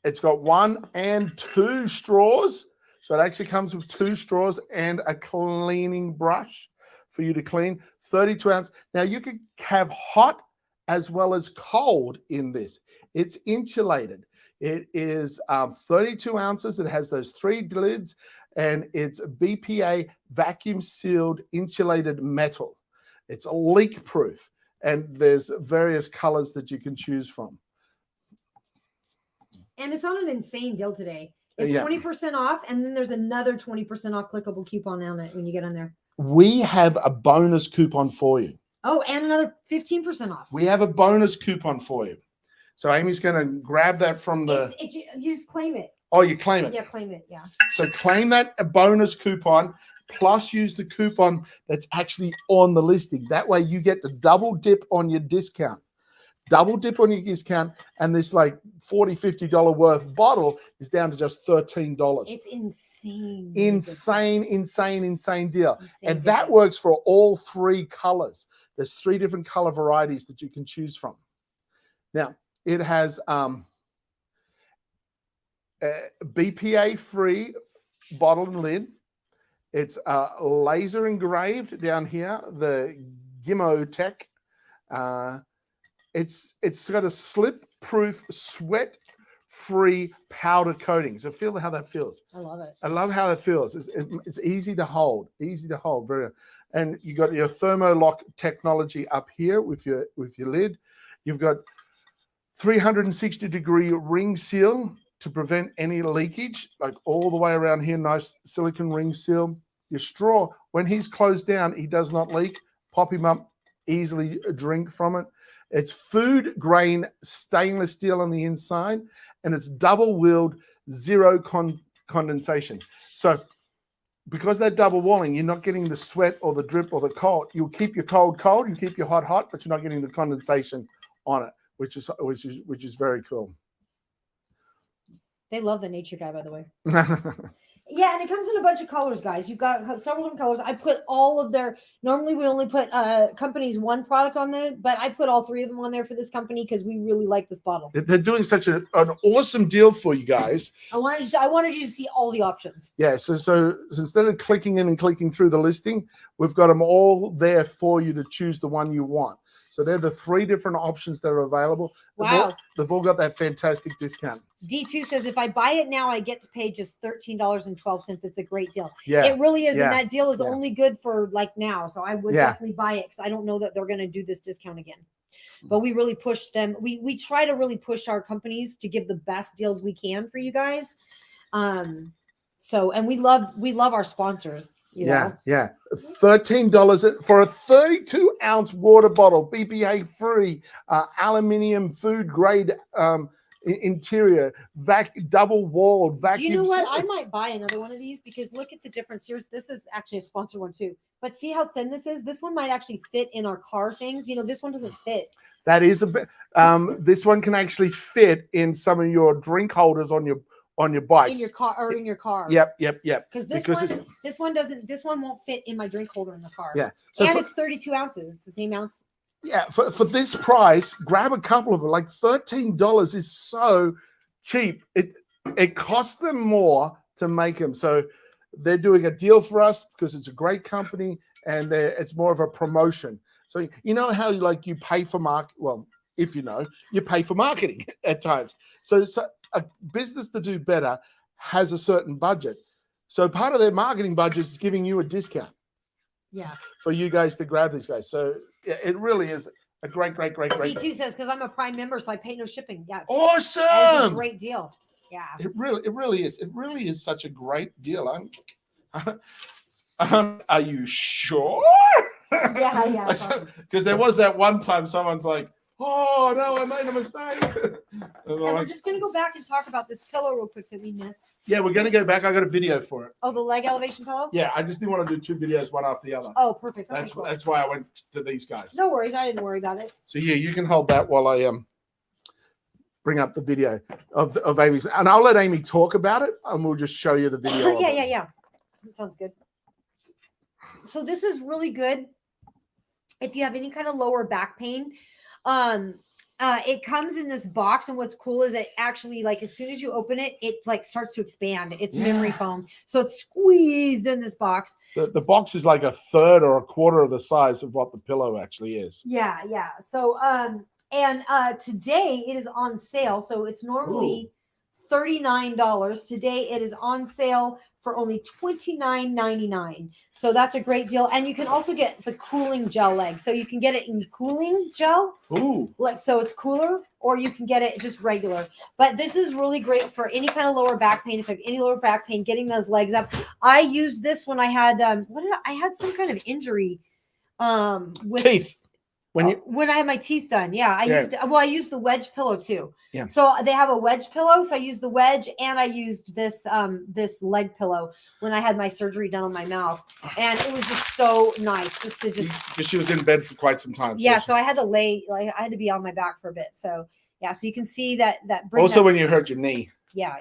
[SPEAKER 3] It's got 1 and 2 straws. So it actually comes with 2 straws and a cleaning brush for you to clean. 32 ounce. Now you can have hot as well as cold in this. It's insulated. It is 32 ounces. It has those 3 lids, and it's BPA vacuum sealed insulated metal. It's leak proof, and there's various colors that you can choose from.
[SPEAKER 2] And it's on an insane deal today. It's
[SPEAKER 3] Yeah.
[SPEAKER 2] 20% off, and then there's another 20% off clickable coupon on it when you get on there.
[SPEAKER 3] We have a bonus coupon for you.
[SPEAKER 2] Oh, and another 15% off.
[SPEAKER 3] We have a bonus coupon for you. So Amy's going to grab that from the.
[SPEAKER 2] You just claim it.
[SPEAKER 3] Oh, you claim it.
[SPEAKER 2] Yeah, claim it. Yeah.
[SPEAKER 3] So claim that a bonus coupon, plus use the coupon that's actually on the listing. That way you get the double dip on your discount. Double dip on your discount, and this like $40, $50 worth bottle is down to just $13.
[SPEAKER 2] It's insane.
[SPEAKER 3] Insane deal.
[SPEAKER 2] Insane
[SPEAKER 3] And that
[SPEAKER 2] difference.
[SPEAKER 3] works for all 3 colors. There's 3 different color varieties that you can choose from. Now, it has BPA free bottle and lid. It's laser engraved down here, the Gimmo Tech. It's got a slip proof, sweat free powder coating. So feel how that feels.
[SPEAKER 2] I love it.
[SPEAKER 3] I love how that feels. It's easy to hold, very. And you got your thermolock technology up here with your lid. You've got 360-degree ring seal to prevent any leakage, like all the way around here. Nice silicone ring seal. Your straw, when he's closed down, he does not leak. Pop him up, easily drink from it. It's food grain stainless steel on the inside, and it's double wheeled, zero condensation. So because they're double walling, you're not getting the sweat or the drip or the cold. You'll keep your cold, you keep your hot, but you're not getting the condensation on it, which is very cool.
[SPEAKER 2] They love the Nature Guy, by the way. Yeah, and it comes in a bunch of colors, guys. You've got several different colors. I put all of their. Normally, we only put companies one product on there, but I put all 3 of them on there for this company because we really like this bottle.
[SPEAKER 3] They're doing such an awesome deal for you guys.
[SPEAKER 2] I wanted you to see all the options.
[SPEAKER 3] Yeah, so instead of clicking in and clicking through the listing, we've got them all there for you to choose the one you want. So they're the 3 different options that are available.
[SPEAKER 2] Wow.
[SPEAKER 3] They've all got that fantastic discount.
[SPEAKER 2] D2 says, if I buy it now, I get to pay just $13.12. It's a great deal.
[SPEAKER 3] Yeah.
[SPEAKER 2] It really is.
[SPEAKER 3] Yeah.
[SPEAKER 2] And that deal is
[SPEAKER 3] Yeah.
[SPEAKER 2] only good for like now. So I would definitely buy it because I don't know that they're going to do this discount again. But we really push them. We try to really push our companies to give the best deals we can for you guys. So, and we love our sponsors. You know?
[SPEAKER 3] Yeah. $13 for a 32-ounce water bottle, BPA free, aluminium food grade interior, double walled vacuum.
[SPEAKER 2] Do you know what? I might buy another one of these because look at the difference here. This is actually a sponsor one too. But see how thin this is? This one might actually fit in our car things. You know, this one doesn't fit.
[SPEAKER 3] That is a bit. This one can actually fit in some of your drink holders on your bikes.
[SPEAKER 2] In your car or in your car.
[SPEAKER 3] Yep.
[SPEAKER 2] Because this one won't fit in my drink holder in the car.
[SPEAKER 3] Yeah.
[SPEAKER 2] And it's 32 ounces. It's the same ounce.
[SPEAKER 3] Yeah, for this price, grab a couple of them. Like $13 is so cheap. It costs them more to make them. So they're doing a deal for us because it's a great company and it's more of a promotion. So you know how you pay for if you pay for marketing at times. So a business to do better has a certain budget. So part of their marketing budget is giving you a discount.
[SPEAKER 2] Yeah.
[SPEAKER 3] For you guys to grab these guys. So yeah, it really is a great.
[SPEAKER 2] D2 says, because I'm a Prime member, so I pay no shipping. Yeah. It's a
[SPEAKER 3] Awesome.
[SPEAKER 2] great deal. Yeah.
[SPEAKER 3] It really is. It really is such a great deal. Are you sure?
[SPEAKER 2] Yeah.
[SPEAKER 3] Because there was that one time someone's like, oh no, I made a mistake.
[SPEAKER 2] And we're just going to go back and talk about this pillow real quick that we missed.
[SPEAKER 3] Yeah, we're going to go back. I got a video for it.
[SPEAKER 2] Oh, the leg elevation pillow?
[SPEAKER 3] Yeah, I just didn't want to do 2 videos, one after the other.
[SPEAKER 2] Oh, perfect.
[SPEAKER 3] That's
[SPEAKER 2] Cool.
[SPEAKER 3] that's why I went to these guys.
[SPEAKER 2] No worries. I didn't worry about it.
[SPEAKER 3] So yeah, you can hold that while I bring up the video of Amy's, and I'll let Amy talk about it, and we'll just show you the video.
[SPEAKER 2] Yeah. That sounds good. So this is really good if you have any kind of lower back pain. It comes in this box, and what's cool is it actually, like, as soon as you open it, it like starts to expand. It's memory foam, so it's squeezed in this box.
[SPEAKER 3] The box is like a third or a quarter of the size of what the pillow actually is.
[SPEAKER 2] Yeah. So today it is on sale. So it's normally $39. Today it is on sale for only $29.99. So that's a great deal. And you can also get the cooling gel leg. So you can get it in cooling gel.
[SPEAKER 3] Ooh.
[SPEAKER 2] Like, so it's cooler, or you can get it just regular. But this is really great for any kind of lower back pain. If you have any lower back pain, getting those legs up. I used this when I had I had some kind of injury with
[SPEAKER 3] Teeth.
[SPEAKER 2] When I had my teeth done. I used the wedge pillow too.
[SPEAKER 3] Yeah.
[SPEAKER 2] So they have a wedge pillow. So I used the wedge, and I used this leg pillow when I had my surgery done on my mouth. And it was just so nice
[SPEAKER 3] Because she was in bed for quite some time.
[SPEAKER 2] So I had to I had to be on my back for a bit. So yeah, so you can see that
[SPEAKER 3] also when you hurt your knee.
[SPEAKER 2] Yeah.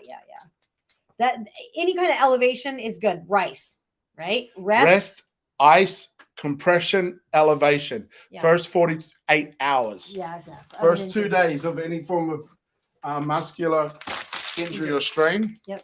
[SPEAKER 2] That any kind of elevation is good. Rice, right?
[SPEAKER 3] Rest, ice, compression, elevation.
[SPEAKER 2] Yeah.
[SPEAKER 3] First 48 hours.
[SPEAKER 2] Yeah, exactly.
[SPEAKER 3] First 2 days of any form of muscular injury or strain.
[SPEAKER 2] Yep.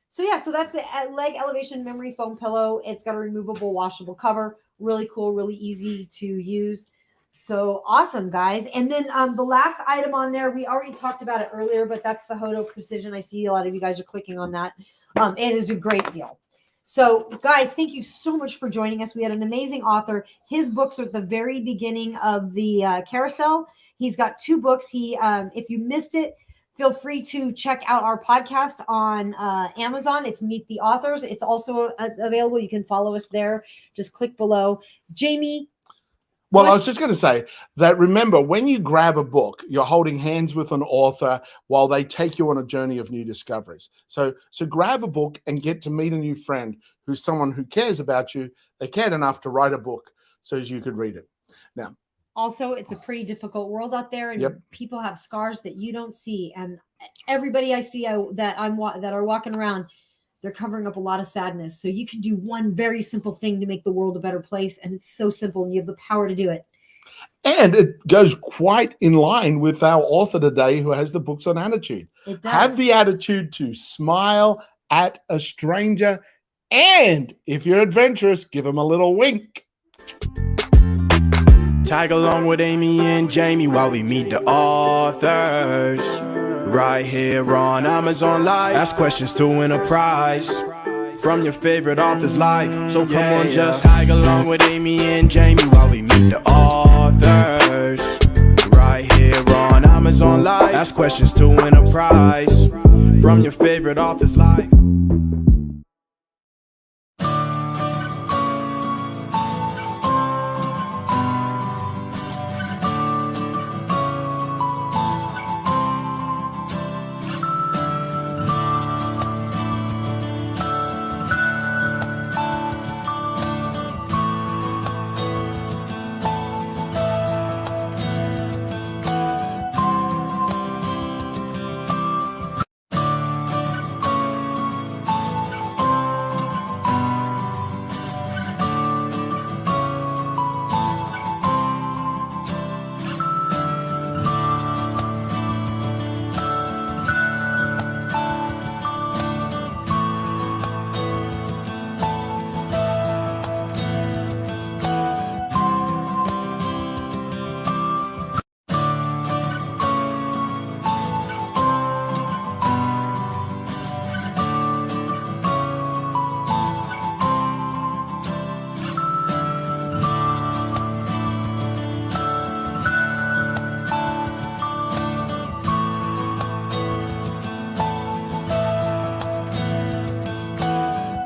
[SPEAKER 2] So yeah, so that's the leg elevation memory foam pillow. It's got a removable washable cover. Really cool, really easy to use. So awesome, guys. And then the last item on there, we already talked about it earlier, but that's the Hodo Precision. I see a lot of you guys are clicking on that. It is a great deal. So guys, thank you so much for joining us. We had an amazing author. His books are at the very beginning of the carousel. He's got 2 books. If you missed it, feel free to check out our podcast on Amazon. It's Meet the Authors. It's also available. You can follow us there. Just click below. Jamie.
[SPEAKER 3] Well, I was just going to say that, remember, when you grab a book, you're holding hands with an author while they take you on a journey of new discoveries. So grab a book and get to meet a new friend who's someone who cares about you. They cared enough to write a book so as you could read it. Now,
[SPEAKER 2] also, it's a pretty difficult world out there, and people have scars that you don't see. And everybody I see that are walking around, they're covering up a lot of sadness. So you can do one very simple thing to make the world a better place. And it's so simple, and you have the power to do it.
[SPEAKER 3] And it goes quite in line with our author today, who has the books on attitude.
[SPEAKER 2] It does.
[SPEAKER 3] Have the attitude to smile at a stranger. And if you're adventurous, give them a little wink.
[SPEAKER 1] Tag along with Amy and Jamie while we meet the authors. Right here on Amazon Live. Ask questions to win a prize from your favorite author's life. So come on, just tag along with Amy and Jamie while we meet the authors. Right here on Amazon Live. Ask questions to win a prize from your favorite author's life.